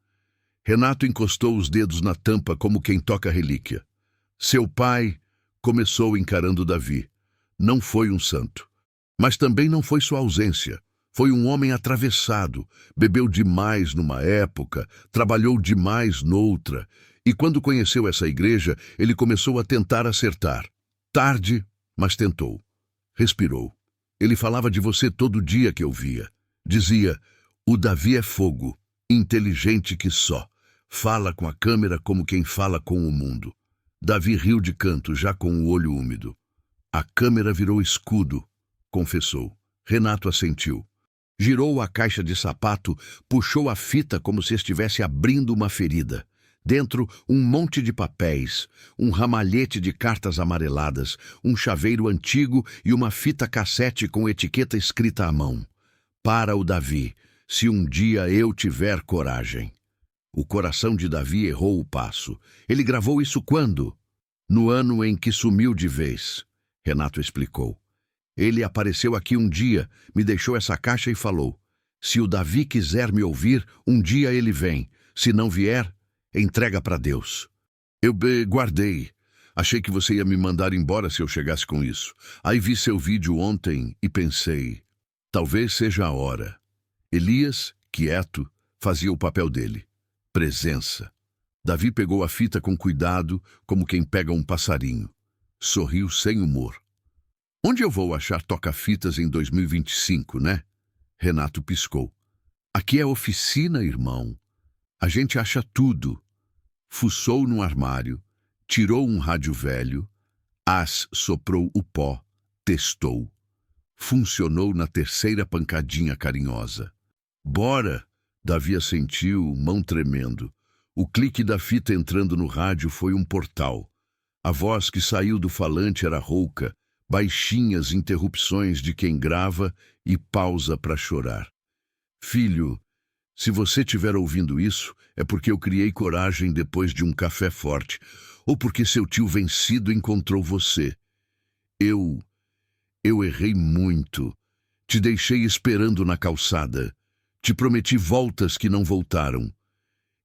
Renato encostou os dedos na tampa como quem toca relíquia. Seu pai começou encarando Davi. Não foi um santo. Mas também não foi sua ausência. Foi um homem atravessado, bebeu demais numa época, trabalhou demais noutra, e quando conheceu essa igreja, ele começou a tentar acertar. Tarde, mas tentou. Respirou. Ele falava de você todo dia que eu via. Dizia, o Davi é fogo, inteligente que só. Fala com a câmera como quem fala com o mundo. Davi riu de canto, já com o olho úmido. A câmera virou escudo, confessou. Renato assentiu. Girou a caixa de sapato, puxou a fita como se estivesse abrindo uma ferida. Dentro, um monte de papéis, um ramalhete de cartas amareladas, um chaveiro antigo e uma fita cassete com etiqueta escrita à mão. Para o Davi, se um dia eu tiver coragem. O coração de Davi errou o passo. Ele gravou isso quando? No ano em que sumiu de vez. Renato explicou. Ele apareceu aqui um dia, me deixou essa caixa e falou, se o Davi quiser me ouvir, um dia ele vem. Se não vier, entrega para Deus. Eu guardei. Achei que você ia me mandar embora se eu chegasse com isso. Aí vi seu vídeo ontem e pensei, talvez seja a hora. Elias, quieto, fazia o papel dele. Presença. Davi pegou a fita com cuidado, como quem pega um passarinho. Sorriu sem humor. Onde eu vou achar toca-fitas em 2025, né? Renato piscou. Aqui é oficina, irmão. A gente acha tudo. Fuçou num armário, tirou um rádio velho, soprou o pó, testou. Funcionou na terceira pancadinha carinhosa. Bora! Davi assentiu, mão tremendo. O clique da fita entrando no rádio foi um portal. A voz que saiu do falante era rouca, baixinhas interrupções de quem grava e pausa para chorar. Filho, se você estiver ouvindo isso, é porque eu criei coragem depois de um café forte, ou porque seu tio vencido encontrou você. Eu errei muito. Te deixei esperando na calçada. Te prometi voltas que não voltaram.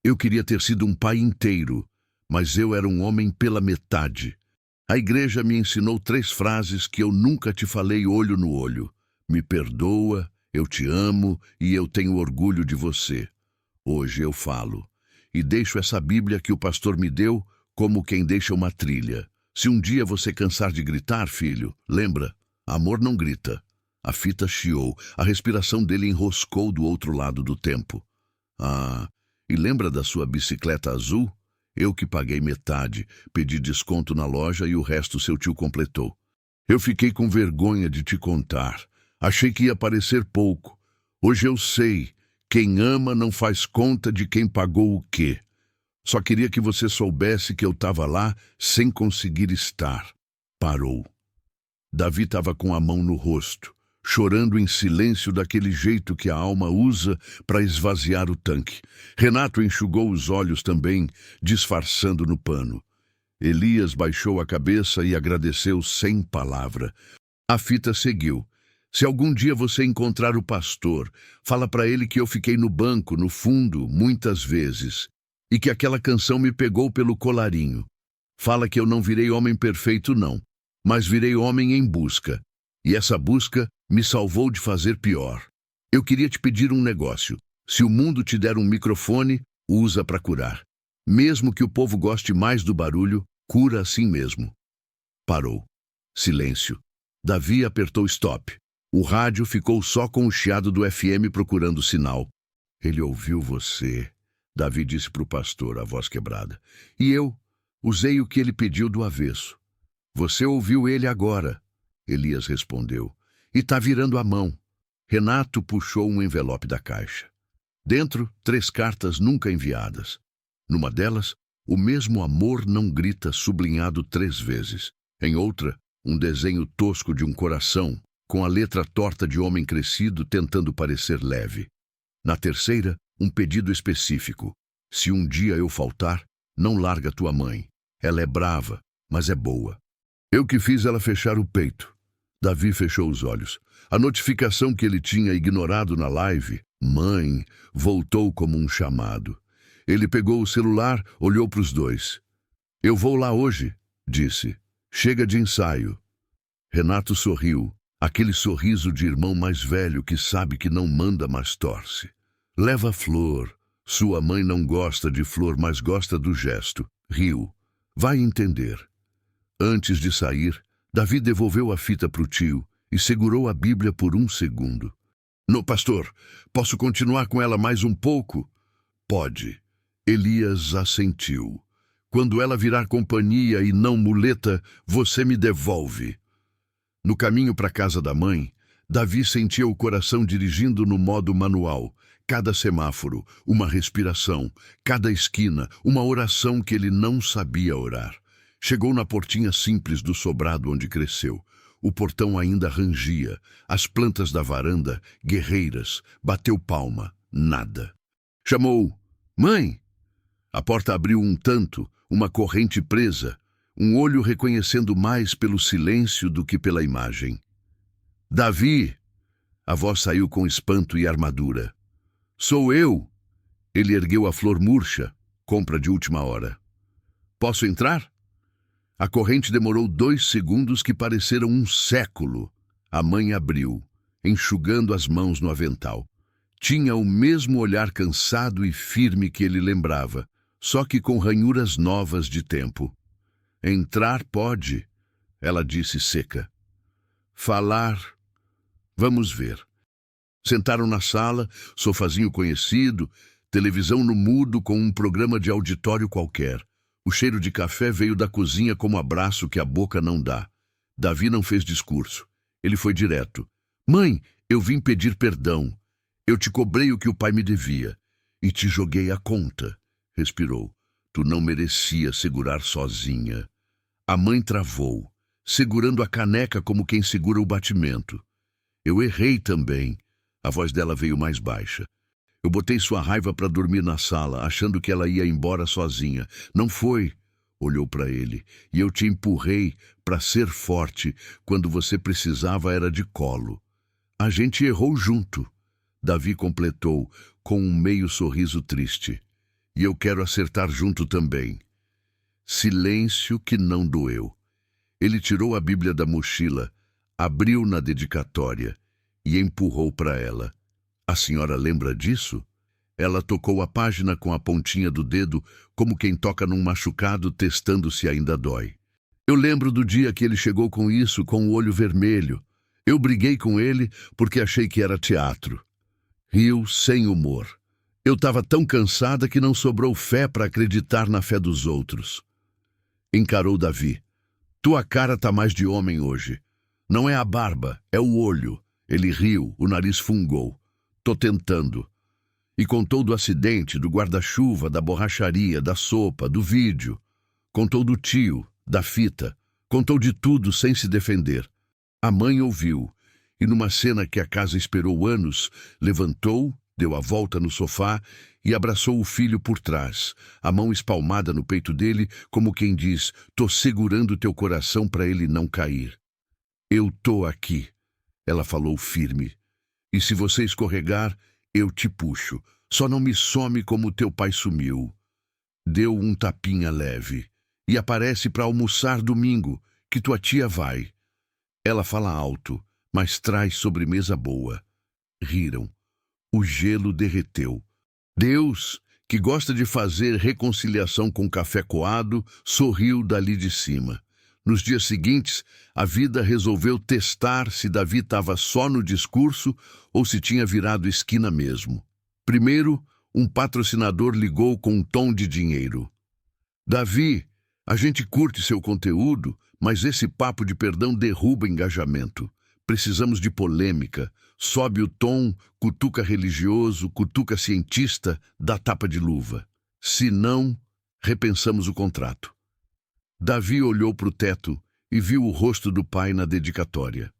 Eu queria ter sido um pai inteiro, mas eu era um homem pela metade. A igreja me ensinou 3 frases que eu nunca te falei olho no olho. Me perdoa, eu te amo e eu tenho orgulho de você. Hoje eu falo. E deixo essa Bíblia que o pastor me deu como quem deixa uma trilha. Se um dia você cansar de gritar, filho, lembra, amor não grita. A fita chiou, a respiração dele enroscou do outro lado do tempo. E lembra da sua bicicleta azul? Eu que paguei metade, pedi desconto na loja e o resto seu tio completou. Eu fiquei com vergonha de te contar. Achei que ia parecer pouco. Hoje eu sei, quem ama não faz conta de quem pagou o quê. Só queria que você soubesse que eu estava lá sem conseguir estar. Parou. Davi estava com a mão no rosto, chorando em silêncio daquele jeito que a alma usa para esvaziar o tanque. Renato enxugou os olhos também, disfarçando no pano. Elias baixou a cabeça e agradeceu sem palavra. A fita seguiu. Se algum dia você encontrar o pastor, fala para ele que eu fiquei no banco, no fundo, muitas vezes, e que aquela canção me pegou pelo colarinho. Fala que eu não virei homem perfeito, não, mas virei homem em busca. E essa busca me salvou de fazer pior. Eu queria te pedir um negócio. Se o mundo te der um microfone, usa para curar. Mesmo que o povo goste mais do barulho, cura assim mesmo. Parou. Silêncio. Davi apertou stop. O rádio ficou só com o chiado do FM procurando sinal. Ele ouviu você, Davi disse para o pastor, a voz quebrada. E eu usei o que ele pediu do avesso. Você ouviu ele agora, Elias respondeu. E tá virando a mão. Renato puxou um envelope da caixa. Dentro, 3 cartas nunca enviadas. Numa delas, o mesmo amor não grita sublinhado 3 vezes. Em outra, um desenho tosco de um coração, com a letra torta de homem crescido tentando parecer leve. Na terceira, um pedido específico. Se um dia eu faltar, não larga tua mãe. Ela é brava, mas é boa. Eu que fiz ela fechar o peito. Davi fechou os olhos. A notificação que ele tinha ignorado na live, mãe, voltou como um chamado. Ele pegou o celular, olhou para os dois. Eu vou lá hoje, disse. Chega de ensaio. Renato sorriu, aquele sorriso de irmão mais velho que sabe que não manda, mas torce. Leva flor. Sua mãe não gosta de flor, mas gosta do gesto. Riu. Vai entender. Antes de sair, Davi devolveu a fita para o tio e segurou a Bíblia por 1 segundo. No, pastor, posso continuar com ela mais um pouco? Pode. Elias assentiu. Quando ela virar companhia e não muleta, você me devolve. No caminho para a casa da mãe, Davi sentia o coração dirigindo no modo manual. Cada semáforo, uma respiração. Cada esquina, uma oração que ele não sabia orar. Chegou na portinha simples do sobrado onde cresceu. O portão ainda rangia. As plantas da varanda, guerreiras. Bateu palma. Nada. Chamou. Mãe! A porta abriu um tanto, uma corrente presa. Um olho reconhecendo mais pelo silêncio do que pela imagem. Davi! A voz saiu com espanto e armadura. Sou eu! Ele ergueu a flor murcha, compra de última hora. Posso entrar? A corrente demorou 2 segundos que pareceram um século. A mãe abriu, enxugando as mãos no avental. Tinha o mesmo olhar cansado e firme que ele lembrava, só que com ranhuras novas de tempo. Entrar pode, ela disse seca. Falar, vamos ver. Sentaram na sala, sofazinho conhecido, televisão no mudo com um programa de auditório qualquer. O cheiro de café veio da cozinha como abraço que a boca não dá. Davi não fez discurso. Ele foi direto. Mãe, eu vim pedir perdão. Eu te cobrei o que o pai me devia. E te joguei a conta. Respirou. Tu não merecias segurar sozinha. A mãe travou, segurando a caneca como quem segura o batimento. Eu errei também. A voz dela veio mais baixa. Eu botei sua raiva para dormir na sala, achando que ela ia embora sozinha. Não foi, olhou para ele, e eu te empurrei para ser forte quando você precisava era de colo. A gente errou junto. Davi completou com um meio sorriso triste. E eu quero acertar junto também. Silêncio que não doeu. Ele tirou a Bíblia da mochila, abriu na dedicatória e empurrou para ela. A senhora lembra disso? Ela tocou a página com a pontinha do dedo, como quem toca num machucado, testando se ainda dói. Eu lembro do dia que ele chegou com isso, com o olho vermelho. Eu briguei com ele porque achei que era teatro. Riu sem humor. Eu estava tão cansada que não sobrou fé para acreditar na fé dos outros. Encarou Davi. Tua cara tá mais de homem hoje. Não é a barba, é o olho. Ele riu, o nariz fungou. Tô tentando. E contou do acidente, do guarda-chuva, da borracharia, da sopa, do vídeo. Contou do tio, da fita. Contou de tudo sem se defender. A mãe ouviu, e numa cena que a casa esperou anos, levantou, deu a volta no sofá e abraçou o filho por trás, a mão espalmada no peito dele, como quem diz, tô segurando teu coração para ele não cair. Eu tô aqui, ela falou firme. E se você escorregar, eu te puxo. Só não me some como teu pai sumiu. Deu um tapinha leve. E aparece para almoçar domingo, que tua tia vai. Ela fala alto, mas traz sobremesa boa. Riram. O gelo derreteu. Deus, que gosta de fazer reconciliação com café coado, sorriu dali de cima. Nos dias seguintes, a vida resolveu testar se Davi estava só no discurso ou se tinha virado esquina mesmo. Primeiro, um patrocinador ligou com um tom de dinheiro. Davi, a gente curte seu conteúdo, mas esse papo de perdão derruba engajamento. Precisamos de polêmica. Sobe o tom, cutuca religioso, cutuca cientista, dá tapa de luva. Se não, repensamos o contrato. Davi olhou para o teto e viu o rosto do pai na dedicatória.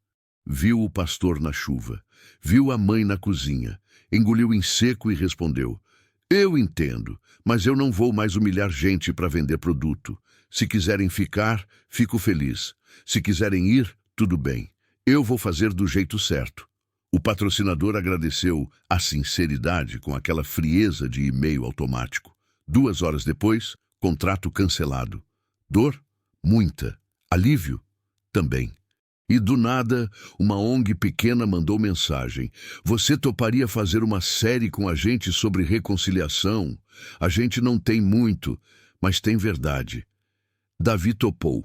Viu o pastor na chuva. Viu a mãe na cozinha. Engoliu em seco e respondeu: eu entendo, mas eu não vou mais humilhar gente para vender produto. Se quiserem ficar, fico feliz. Se quiserem ir, tudo bem. Eu vou fazer do jeito certo. O patrocinador agradeceu a sinceridade com aquela frieza de e-mail automático. 2 horas depois, contrato cancelado. Dor? Muita. Alívio? Também. E do nada, uma ONG pequena mandou mensagem: você toparia fazer uma série com a gente sobre reconciliação? A gente não tem muito, mas tem verdade. Davi topou.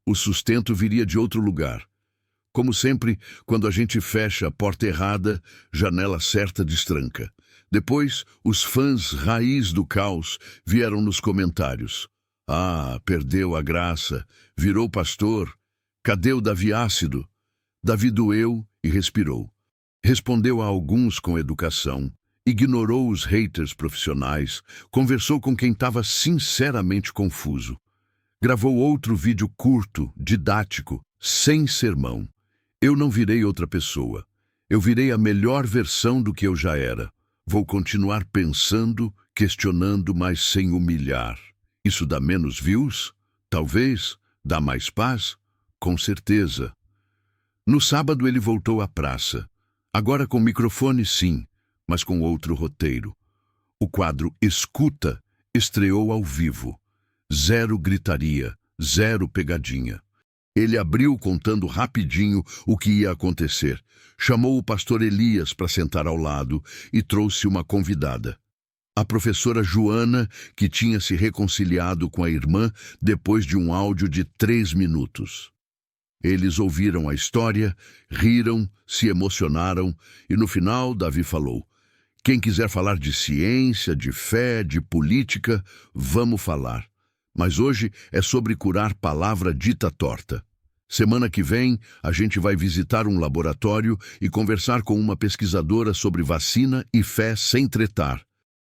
O sustento viria de outro lugar. Como sempre, quando a gente fecha a porta errada, janela certa destranca. Depois, os fãs raiz do caos vieram nos comentários. Ah, perdeu a graça, virou pastor. Cadê o Davi ácido? Davi doeu e respirou. Respondeu a alguns com educação, ignorou os haters profissionais, conversou com quem estava sinceramente confuso. Gravou outro vídeo curto, didático, sem sermão. Eu não virei outra pessoa. Eu virei a melhor versão do que eu já era. Vou continuar pensando, questionando, mas sem humilhar. Isso dá menos views? Talvez. Dá mais paz? Com certeza. No sábado ele voltou à praça. Agora com microfone sim, mas com outro roteiro. O quadro Escuta estreou ao vivo. 0 gritaria, 0 pegadinha. Ele abriu contando rapidinho o que ia acontecer. Chamou o pastor Elias para sentar ao lado e trouxe uma convidada. A professora Joana, que tinha se reconciliado com a irmã depois de um áudio de 3 minutos. Eles ouviram a história, riram, se emocionaram e no final Davi falou: quem quiser falar de ciência, de fé, de política, vamos falar. Mas hoje é sobre curar palavra dita torta. Semana que vem, a gente vai visitar um laboratório e conversar com uma pesquisadora sobre vacina e fé sem tretar.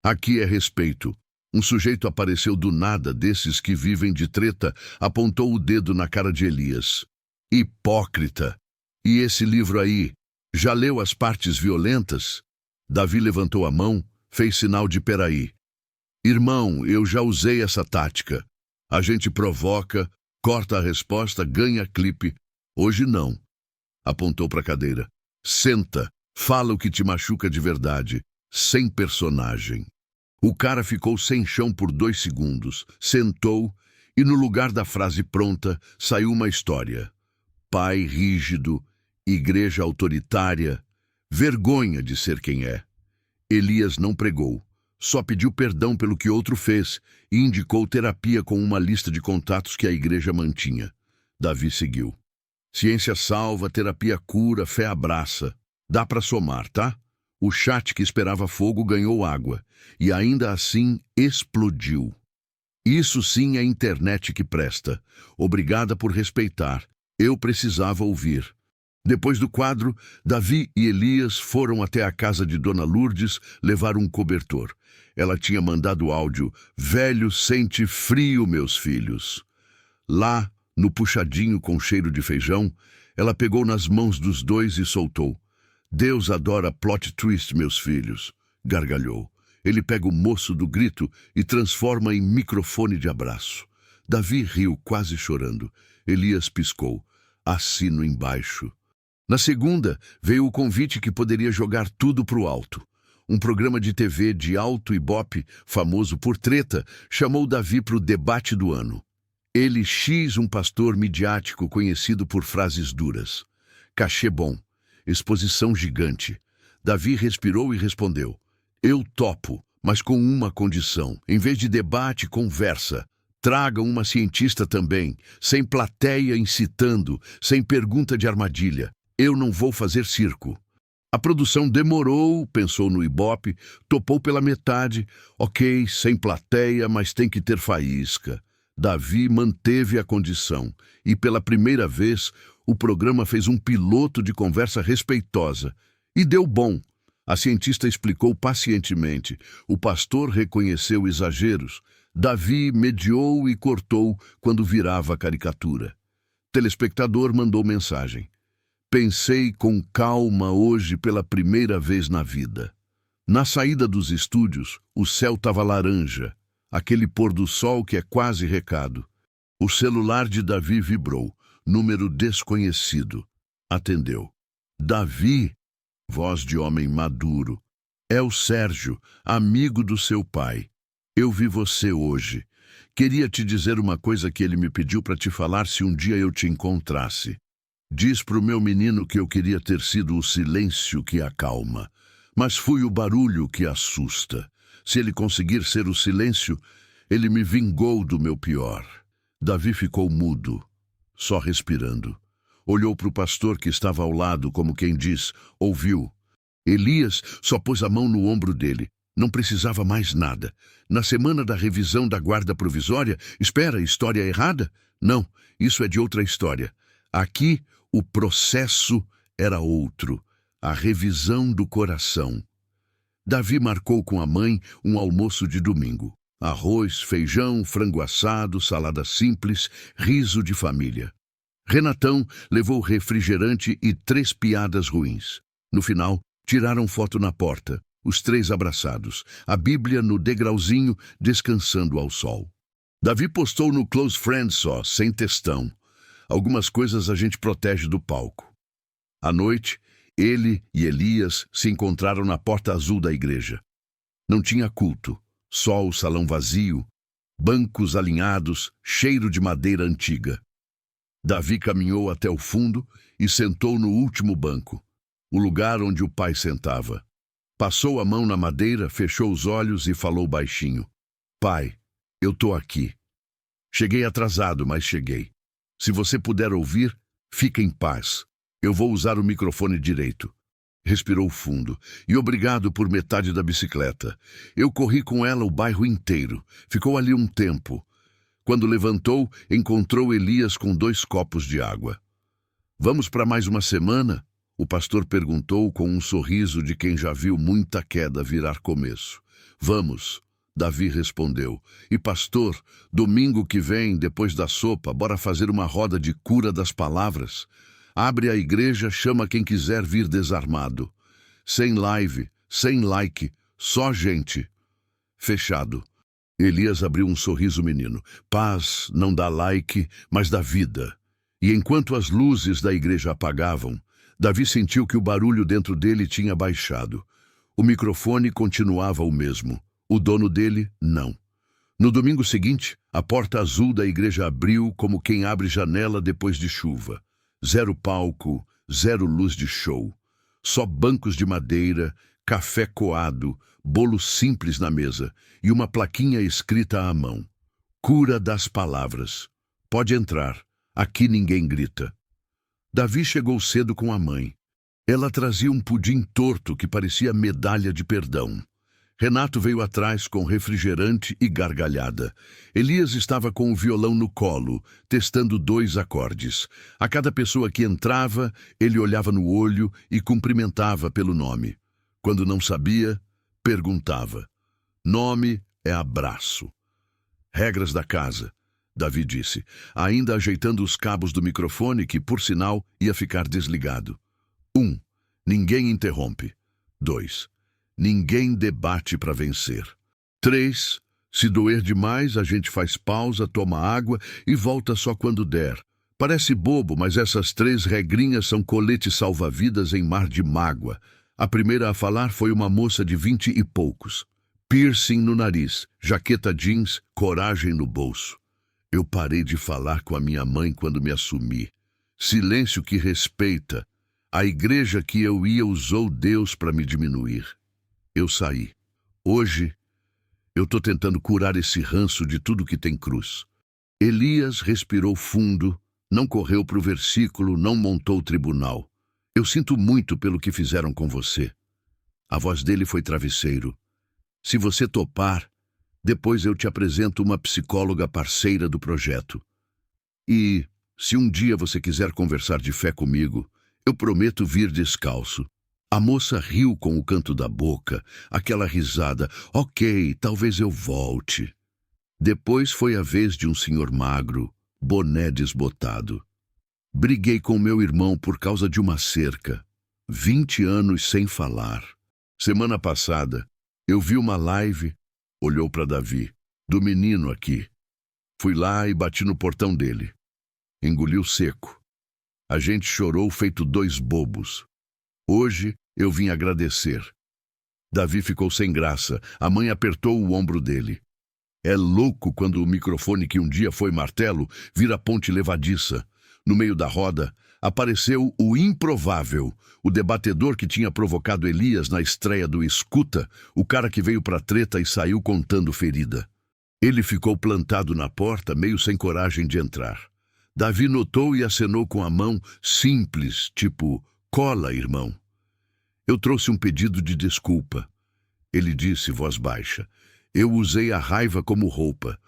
Aqui é respeito. Um sujeito apareceu do nada, desses que vivem de treta, apontou o dedo na cara de Elias. Hipócrita! E esse livro aí, já leu as partes violentas? Davi levantou a mão, fez sinal de peraí. Irmão, eu já usei essa tática. A gente provoca, corta a resposta, ganha clipe. Hoje não. Apontou para a cadeira. Senta, fala o que te machuca de verdade, sem personagem. O cara ficou sem chão por 2 segundos, sentou e no lugar da frase pronta saiu uma história. Pai rígido, igreja autoritária, vergonha de ser quem é. Elias não pregou. Só pediu perdão pelo que outro fez e indicou terapia com uma lista de contatos que a igreja mantinha. Davi seguiu. Ciência salva, terapia cura, fé abraça. Dá para somar, tá? O chat que esperava fogo ganhou água e ainda assim explodiu. Isso sim é internet que presta. Obrigada por respeitar. Eu precisava ouvir. Depois do quadro, Davi e Elias foram até a casa de Dona Lourdes levar um cobertor. Ela tinha mandado áudio: velho sente frio, meus filhos. Lá, no puxadinho com cheiro de feijão, ela pegou nas mãos dos dois e soltou. Deus adora plot twist, meus filhos. Gargalhou. Ele pega o moço do grito e transforma em microfone de abraço. Davi riu, quase chorando. Elias piscou. Assino embaixo. Na segunda, veio o convite que poderia jogar tudo pro alto. Um programa de TV de alto ibope, famoso por treta, chamou Davi para o debate do ano. Ele, um pastor midiático conhecido por frases duras. Cachê bom. Exposição gigante. Davi respirou e respondeu: eu topo, mas com uma condição. Em vez de debate, conversa. Traga uma cientista também, sem plateia incitando, sem pergunta de armadilha. Eu não vou fazer circo. A produção demorou, pensou no Ibope, topou pela metade. Ok, sem plateia, mas tem que ter faísca. Davi manteve a condição e, pela primeira vez, o programa fez um piloto de conversa respeitosa. E deu bom. A cientista explicou pacientemente. O pastor reconheceu exageros. Davi mediou e cortou quando virava a caricatura. Telespectador mandou mensagem. Pensei com calma hoje pela primeira vez na vida. Na saída dos estúdios, o céu estava laranja, aquele pôr do sol que é quase recado. O celular de Davi vibrou, número desconhecido. Atendeu. Davi, voz de homem maduro. É o Sérgio, amigo do seu pai. Eu vi você hoje. Queria te dizer uma coisa que ele me pediu para te falar se um dia eu te encontrasse. Diz pro meu menino que eu queria ter sido o silêncio que acalma, mas fui o barulho que assusta. Se ele conseguir ser o silêncio, ele me vingou do meu pior. Davi ficou mudo, só respirando. Olhou para o pastor que estava ao lado, como quem diz, ouviu. Elias só pôs a mão no ombro dele. Não precisava mais nada. Na semana da revisão da guarda provisória, espera, história errada? Não, isso é de outra história. Aqui, o processo era outro, a revisão do coração. Davi marcou com a mãe um almoço de domingo. Arroz, feijão, frango assado, salada simples, riso de família. Renatão levou refrigerante e 3 piadas ruins. No final, tiraram foto na porta, os 3 abraçados, a Bíblia no degrauzinho, descansando ao sol. Davi postou no Close Friends só, sem textão. Algumas coisas a gente protege do palco. À noite, ele e Elias se encontraram na porta azul da igreja. Não tinha culto, só o salão vazio, bancos alinhados, cheiro de madeira antiga. Davi caminhou até o fundo e sentou no último banco, o lugar onde o pai sentava. Passou a mão na madeira, fechou os olhos e falou baixinho. Pai, eu tô aqui. Cheguei atrasado, mas cheguei. Se você puder ouvir, fique em paz. Eu vou usar o microfone direito. Respirou fundo. E obrigado por metade da bicicleta. Eu corri com ela o bairro inteiro. Ficou ali um tempo. Quando levantou, encontrou Elias com 2 copos de água. Vamos para mais uma semana? O pastor perguntou com um sorriso de quem já viu muita queda virar começo. Vamos, Davi respondeu. E pastor, domingo que vem, depois da sopa, bora fazer uma roda de cura das palavras? Abre a igreja, chama quem quiser vir desarmado. Sem live, sem like, só gente. Fechado. Elias abriu um sorriso menino. Paz não dá like, mas dá vida. E enquanto as luzes da igreja apagavam, Davi sentiu que o barulho dentro dele tinha baixado. O microfone continuava o mesmo. O dono dele, não. No domingo seguinte, a porta azul da igreja abriu como quem abre janela depois de chuva. 0 palco, 0 luz de show. Só bancos de madeira, café coado, bolo simples na mesa e uma plaquinha escrita à mão. Cura das palavras. Pode entrar. Aqui ninguém grita. Davi chegou cedo com a mãe. Ela trazia um pudim torto que parecia medalha de perdão. Renato veio atrás com refrigerante e gargalhada. Elias estava com o violão no colo, testando 2 acordes. A cada pessoa que entrava, ele olhava no olho e cumprimentava pelo nome. Quando não sabia, perguntava. Nome é abraço. Regras da casa. Davi disse, ainda ajeitando os cabos do microfone que, por sinal, ia ficar desligado. 1. Ninguém interrompe. 2. Ninguém debate para vencer. 3. Se doer demais, a gente faz pausa, toma água e volta só quando der. Parece bobo, mas essas 3 regrinhas são coletes salva-vidas em mar de mágoa. A primeira a falar foi uma moça de 20 e poucos. Piercing no nariz, jaqueta jeans, coragem no bolso. Eu parei de falar com a minha mãe quando me assumi. Silêncio que respeita. A igreja que eu ia usou Deus para me diminuir. Eu saí. Hoje, eu estou tentando curar esse ranço de tudo que tem cruz. Elias respirou fundo, não correu para o versículo, não montou o tribunal. Eu sinto muito pelo que fizeram com você. A voz dele foi travesseiro. Se você topar, depois eu te apresento uma psicóloga parceira do projeto. E, se um dia você quiser conversar de fé comigo, eu prometo vir descalço. A moça riu com o canto da boca, aquela risada. Ok, talvez eu volte. Depois foi a vez de um senhor magro, boné desbotado. Briguei com meu irmão por causa de uma cerca. 20 anos sem falar. Semana passada, eu vi uma live, olhou para Davi, do menino aqui. Fui lá e bati no portão dele. Engoliu seco. A gente chorou feito dois bobos. Hoje eu vim agradecer. Davi ficou sem graça. A mãe apertou o ombro dele. É louco quando o microfone que um dia foi martelo vira ponte levadiça. No meio da roda, apareceu o improvável, o debatedor que tinha provocado Elias na estreia do Escuta, o cara que veio pra treta e saiu contando ferida. Ele ficou plantado na porta, meio sem coragem de entrar. Davi notou e acenou com a mão, simples, tipo, cola, irmão. Eu trouxe um pedido de desculpa. Ele disse, voz baixa, eu usei a raiva como roupa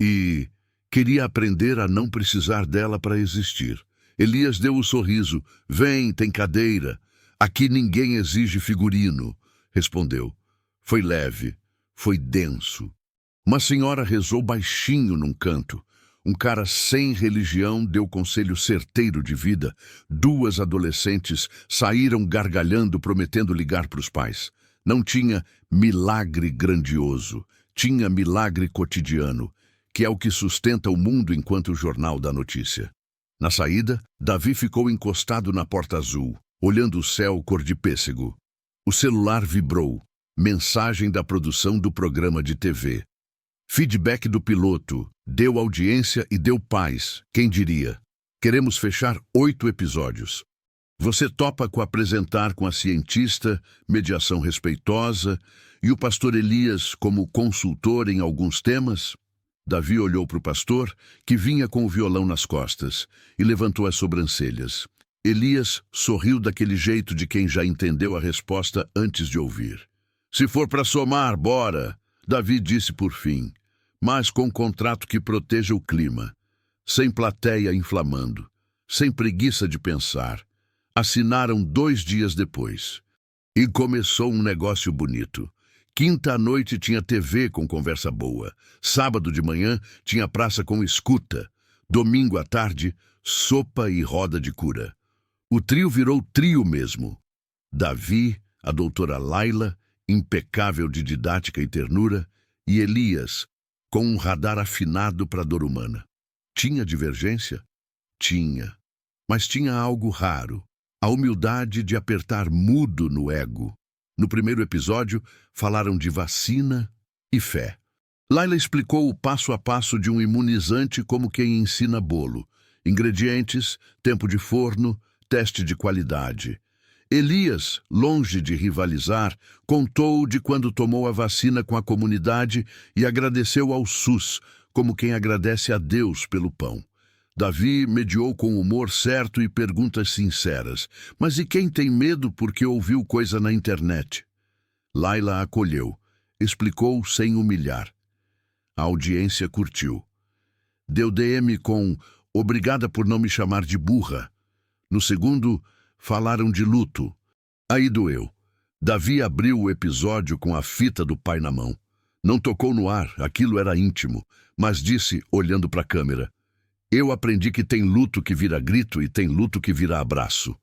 e queria aprender a não precisar dela para existir. Elias deu o sorriso. Vem, tem cadeira. Aqui ninguém exige figurino, respondeu. Foi leve, foi denso. Uma senhora rezou baixinho num canto. Um cara sem religião deu conselho certeiro de vida. 2 adolescentes saíram gargalhando, prometendo ligar para os pais. Não tinha milagre grandioso, tinha milagre cotidiano, que é o que sustenta o mundo enquanto o jornal dá notícia. Na saída, Davi ficou encostado na porta azul, olhando o céu cor de pêssego. O celular vibrou. Mensagem da produção do programa de TV. Feedback do piloto. Deu audiência e deu paz. Quem diria? Queremos fechar 8 episódios. Você topa apresentar com a cientista, mediação respeitosa, e o pastor Elias como consultor em alguns temas? Davi olhou para o pastor, que vinha com o violão nas costas, e levantou as sobrancelhas. Elias sorriu daquele jeito de quem já entendeu a resposta antes de ouvir. Se for para somar, bora, Davi disse por fim, mas com um contrato que proteja o clima, sem plateia inflamando, sem preguiça de pensar. Assinaram 2 dias depois. E começou um negócio bonito. Quinta à noite tinha TV com conversa boa. Sábado de manhã tinha praça com escuta. Domingo à tarde, sopa e roda de cura. O trio virou trio mesmo. Davi, a doutora Laila, impecável de didática e ternura, e Elias, com um radar afinado para a dor humana. Tinha divergência? Tinha. Mas tinha algo raro. A humildade de apertar mudo no ego. No primeiro episódio, falaram de vacina e fé. Laila explicou o passo a passo de um imunizante como quem ensina bolo. Ingredientes, tempo de forno, teste de qualidade. Elias, longe de rivalizar, contou de quando tomou a vacina com a comunidade e agradeceu ao SUS, como quem agradece a Deus pelo pão. Davi mediou com o humor certo e perguntas sinceras. Mas e quem tem medo porque ouviu coisa na internet? Laila acolheu. Explicou sem humilhar. A audiência curtiu. Deu DM com obrigada por não me chamar de burra. No segundo, falaram de luto. Aí doeu. Davi abriu o episódio com a fita do pai na mão. Não tocou no ar, aquilo era íntimo, mas disse, olhando para a câmera, eu aprendi que tem luto que vira grito e tem luto que vira abraço.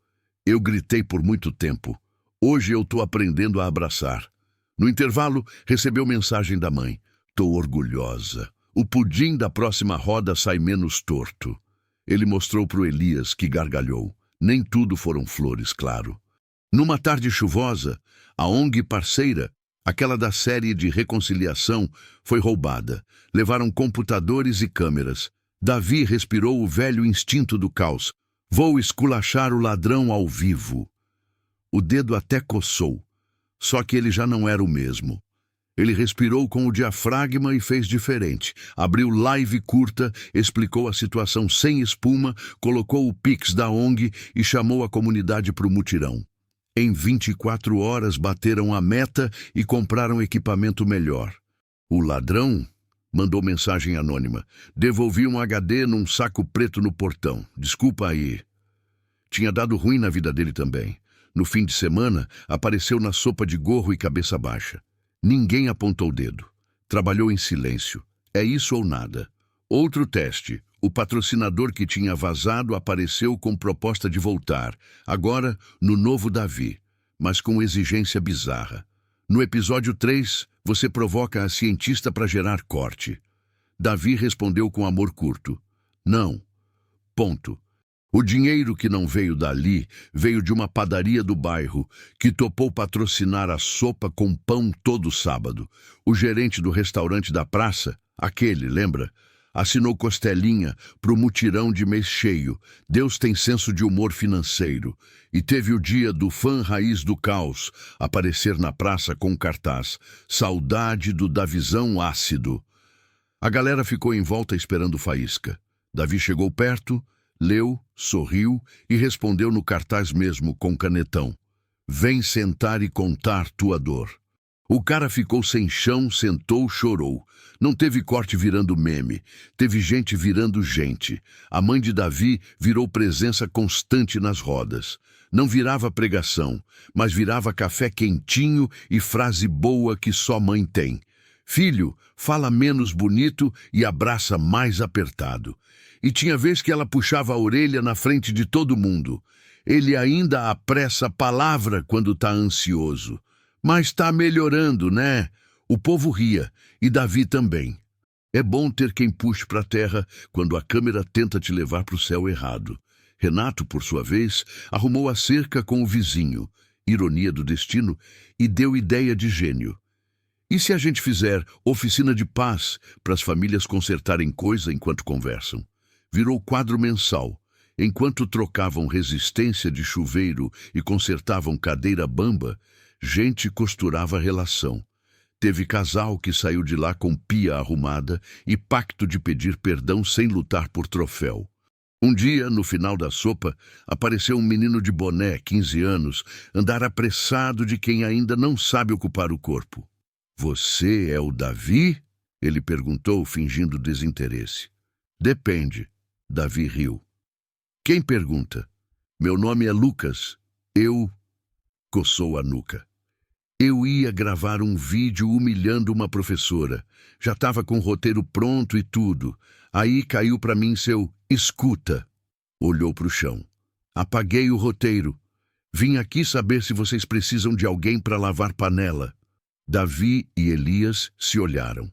Eu gritei por muito tempo. Hoje eu tô aprendendo a abraçar. No intervalo, recebeu mensagem da mãe. Tô orgulhosa. O pudim da próxima roda sai menos torto. Ele mostrou pro Elias, que gargalhou. Nem tudo foram flores, claro. Numa tarde chuvosa, a ONG parceira, aquela da série de reconciliação, foi roubada. Levaram computadores e câmeras. Davi respirou o velho instinto do caos. Vou esculachar o ladrão ao vivo. O dedo até coçou. Só que ele já não era o mesmo. Ele respirou com o diafragma e fez diferente. Abriu live curta, explicou a situação sem espuma, colocou o Pix da ONG e chamou a comunidade para o mutirão. Em 24 horas bateram a meta e compraram equipamento melhor. O ladrão mandou mensagem anônima. Devolvi um HD num saco preto no portão. Desculpa aí. Tinha dado ruim na vida dele também. No fim de semana, apareceu na sopa de gorro e cabeça baixa. Ninguém apontou o dedo. Trabalhou em silêncio. É isso ou nada. Outro teste. O patrocinador que tinha vazado apareceu com proposta de voltar, agora no novo Davi, mas com exigência bizarra. No episódio 3, você provoca a cientista para gerar corte. Davi respondeu com amor curto. Não. Ponto. O dinheiro que não veio dali veio de uma padaria do bairro que topou patrocinar a sopa com pão todo sábado. O gerente do restaurante da praça, aquele, lembra? Assinou costelinha pro mutirão de mês cheio. Deus tem senso de humor financeiro. E teve o dia do fã raiz do caos aparecer na praça com cartaz. Saudade do Davizão ácido. A galera ficou em volta esperando faísca. Davi chegou perto, leu, sorriu e respondeu no cartaz mesmo com canetão. Vem sentar e contar tua dor. O cara ficou sem chão, sentou, chorou. Não teve corte virando meme, teve gente virando gente. A mãe de Davi virou presença constante nas rodas. Não virava pregação, mas virava café quentinho e frase boa que só mãe tem. Filho, fala menos bonito e abraça mais apertado. E tinha vez que ela puxava a orelha na frente de todo mundo. Ele ainda apressa a palavra quando tá ansioso. Mas tá melhorando, né? O povo ria, e Davi também. É bom ter quem puxe para a terra quando a câmera tenta te levar para o céu errado. Renato, por sua vez, arrumou a cerca com o vizinho, ironia do destino, e deu ideia de gênio. E se a gente fizer oficina de paz para as famílias consertarem coisa enquanto conversam? Virou quadro mensal. Enquanto trocavam resistência de chuveiro e consertavam cadeira bamba, gente costurava a relação. Teve casal que saiu de lá com pia arrumada e pacto de pedir perdão sem lutar por troféu. Um dia, no final da sopa, apareceu um menino de boné, 15 anos, andar apressado de quem ainda não sabe ocupar o corpo. Você é o Davi? Ele perguntou, fingindo desinteresse. Depende. Davi riu. Quem pergunta? Meu nome é Lucas. Eu... Coçou a nuca. Eu ia gravar um vídeo humilhando uma professora. Já estava com o roteiro pronto e tudo. Aí caiu para mim seu escuta. Olhou para o chão. Apaguei o roteiro. Vim aqui saber se vocês precisam de alguém para lavar panela. Davi e Elias se olharam.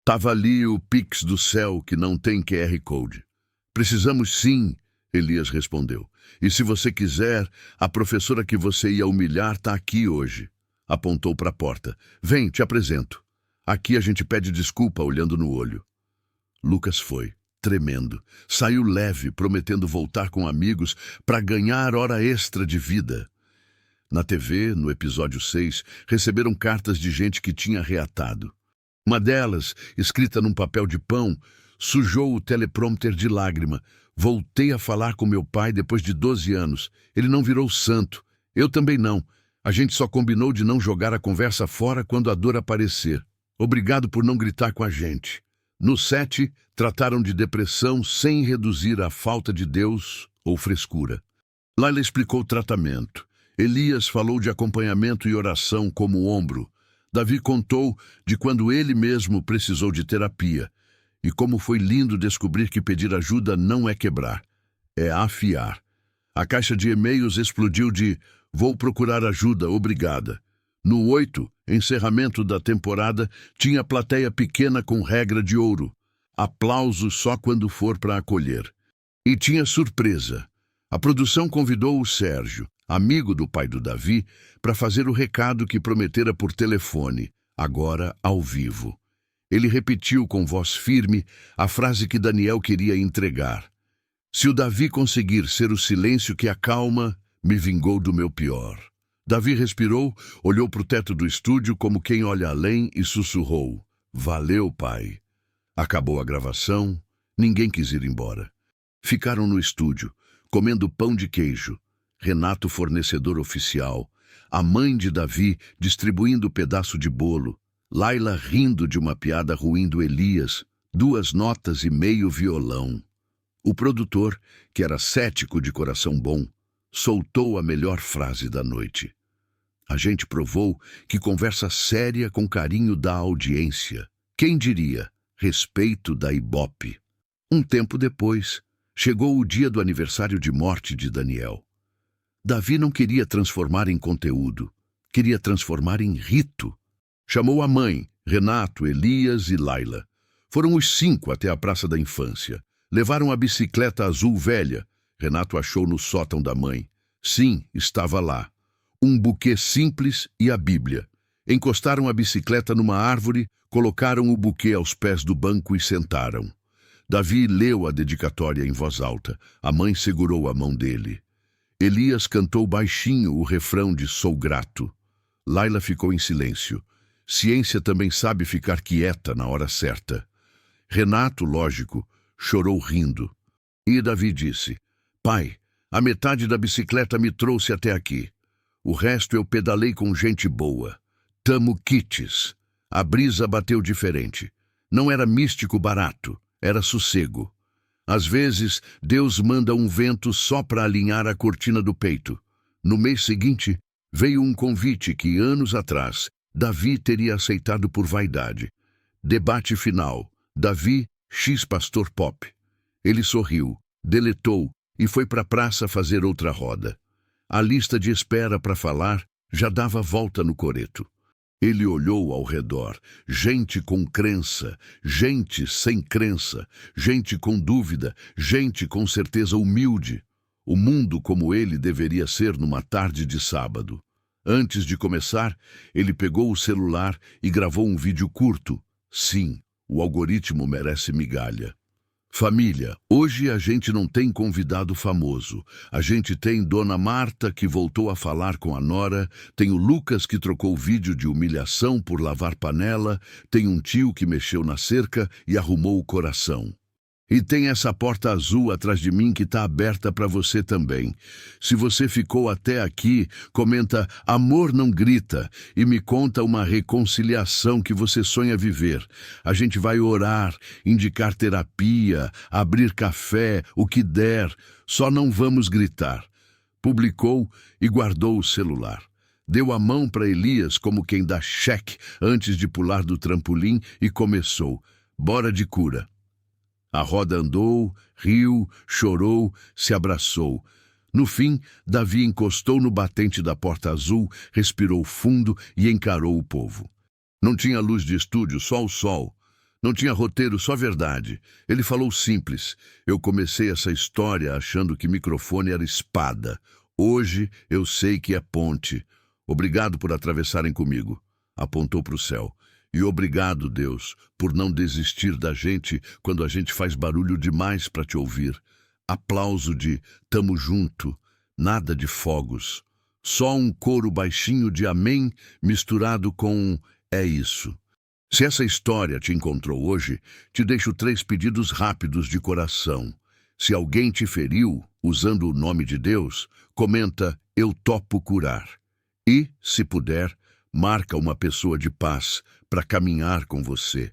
Tava ali o Pix do céu que não tem QR Code. Precisamos sim, Elias respondeu. E se você quiser, a professora que você ia humilhar está aqui hoje. Apontou para a porta. Vem, te apresento. Aqui a gente pede desculpa olhando no olho. Lucas foi, tremendo. Saiu leve, prometendo voltar com amigos para ganhar hora extra de vida. Na TV, no episódio 6, receberam cartas de gente que tinha reatado. Uma delas, escrita num papel de pão, sujou o teleprompter de lágrima. Voltei a falar com meu pai depois de 12 anos. Ele não virou santo. Eu também não. A gente só combinou de não jogar a conversa fora quando a dor aparecer. Obrigado por não gritar com a gente. No 7, trataram de depressão sem reduzir a falta de Deus ou frescura. Laila explicou o tratamento. Elias falou de acompanhamento e oração como ombro. Davi contou de quando ele mesmo precisou de terapia. E como foi lindo descobrir que pedir ajuda não é quebrar, é afiar. A caixa de e-mails explodiu de "Vou procurar ajuda, obrigada". No 8, encerramento da temporada, tinha plateia pequena com regra de ouro. Aplauso só quando for para acolher. E tinha surpresa. A produção convidou o Sérgio, amigo do pai do Davi, para fazer o recado que prometera por telefone, agora ao vivo. Ele repetiu com voz firme a frase que Daniel queria entregar. Se o Davi conseguir ser o silêncio que acalma, me vingou do meu pior. Davi respirou, olhou para o teto do estúdio como quem olha além e sussurrou. Valeu, pai. Acabou a gravação, ninguém quis ir embora. Ficaram no estúdio, comendo pão de queijo. Renato, fornecedor oficial. A mãe de Davi distribuindo pedaço de bolo. Laila rindo de uma piada ruim do Elias, 2 notas e meio violão. O produtor, que era cético de coração bom, soltou a melhor frase da noite. A gente provou que conversa séria com carinho da audiência. Quem diria? respeito da Ibope. Um tempo depois, chegou o dia do aniversário de morte de Daniel. Davi não queria transformar em conteúdo, queria transformar em rito. Chamou a mãe, Renato, Elias e Laila. Foram os 5 até a Praça da Infância. Levaram a bicicleta azul velha. Renato achou no sótão da mãe. Sim, estava lá. Um buquê simples e a Bíblia. Encostaram a bicicleta numa árvore, colocaram o buquê aos pés do banco e sentaram. Davi leu a dedicatória em voz alta. A mãe segurou a mão dele. Elias cantou baixinho o refrão de Sou Grato. Laila ficou em silêncio. Ciência também sabe ficar quieta na hora certa. Renato, lógico, chorou rindo. E Davi disse, pai, a metade da bicicleta me trouxe até aqui. O resto eu pedalei com gente boa. Tamo quites. A brisa bateu diferente. Não era místico barato, era sossego. Às vezes, Deus manda um vento só para alinhar a cortina do peito. No mês seguinte, veio um convite que, anos atrás, Davi teria aceitado por vaidade. Debate final. Davi, Pastor Pop. Ele sorriu, deletou e foi para a praça fazer outra roda. A lista de espera para falar já dava volta no coreto. Ele olhou ao redor, gente com crença, gente sem crença, gente com dúvida, gente com certeza humilde. O mundo como ele deveria ser numa tarde de sábado. Antes de começar, ele pegou o celular e gravou um vídeo curto. Sim, o algoritmo merece migalha. Família, hoje a gente não tem convidado famoso. A gente tem Dona Marta, que voltou a falar com a nora, tem o Lucas, que trocou vídeo de humilhação por lavar panela, tem um tio que mexeu na cerca e arrumou o coração. E tem essa porta azul atrás de mim que está aberta para você também. Se você ficou até aqui, comenta Amor Não Grita e me conta uma reconciliação que você sonha viver. A gente vai orar, indicar terapia, abrir café, o que der. Só não vamos gritar. Publicou e guardou o celular. Deu a mão para Elias como quem dá cheque antes de pular do trampolim e começou. Bora de cura. A roda andou, riu, chorou, se abraçou. No fim, Davi encostou no batente da porta azul, respirou fundo e encarou o povo. Não tinha luz de estúdio, só o sol. Não tinha roteiro, só verdade. Ele falou simples. Eu comecei essa história achando que microfone era espada. Hoje eu sei que é ponte. Obrigado por atravessarem comigo. Apontou para o céu. E obrigado, Deus, por não desistir da gente quando a gente faz barulho demais para te ouvir. Aplauso de tamo junto, nada de fogos. Só um coro baixinho de amém misturado com é isso. Se essa história te encontrou hoje, te deixo 3 pedidos rápidos de coração. Se alguém te feriu, usando o nome de Deus, comenta eu topo curar. E, se puder, marca uma pessoa de paz para caminhar com você.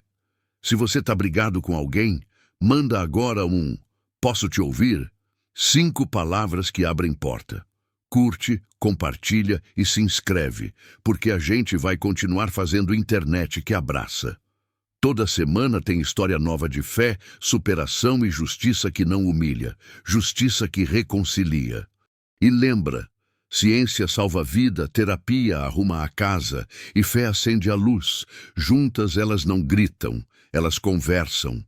Se você está brigado com alguém, manda agora um posso te ouvir? 5 palavras que abrem porta. Curte, compartilha e se inscreve, porque a gente vai continuar fazendo internet que abraça. Toda semana tem história nova de fé, superação e justiça que não humilha, justiça que reconcilia. E lembra, ciência salva a vida, terapia arruma a casa e fé acende a luz. Juntas elas não gritam, elas conversam.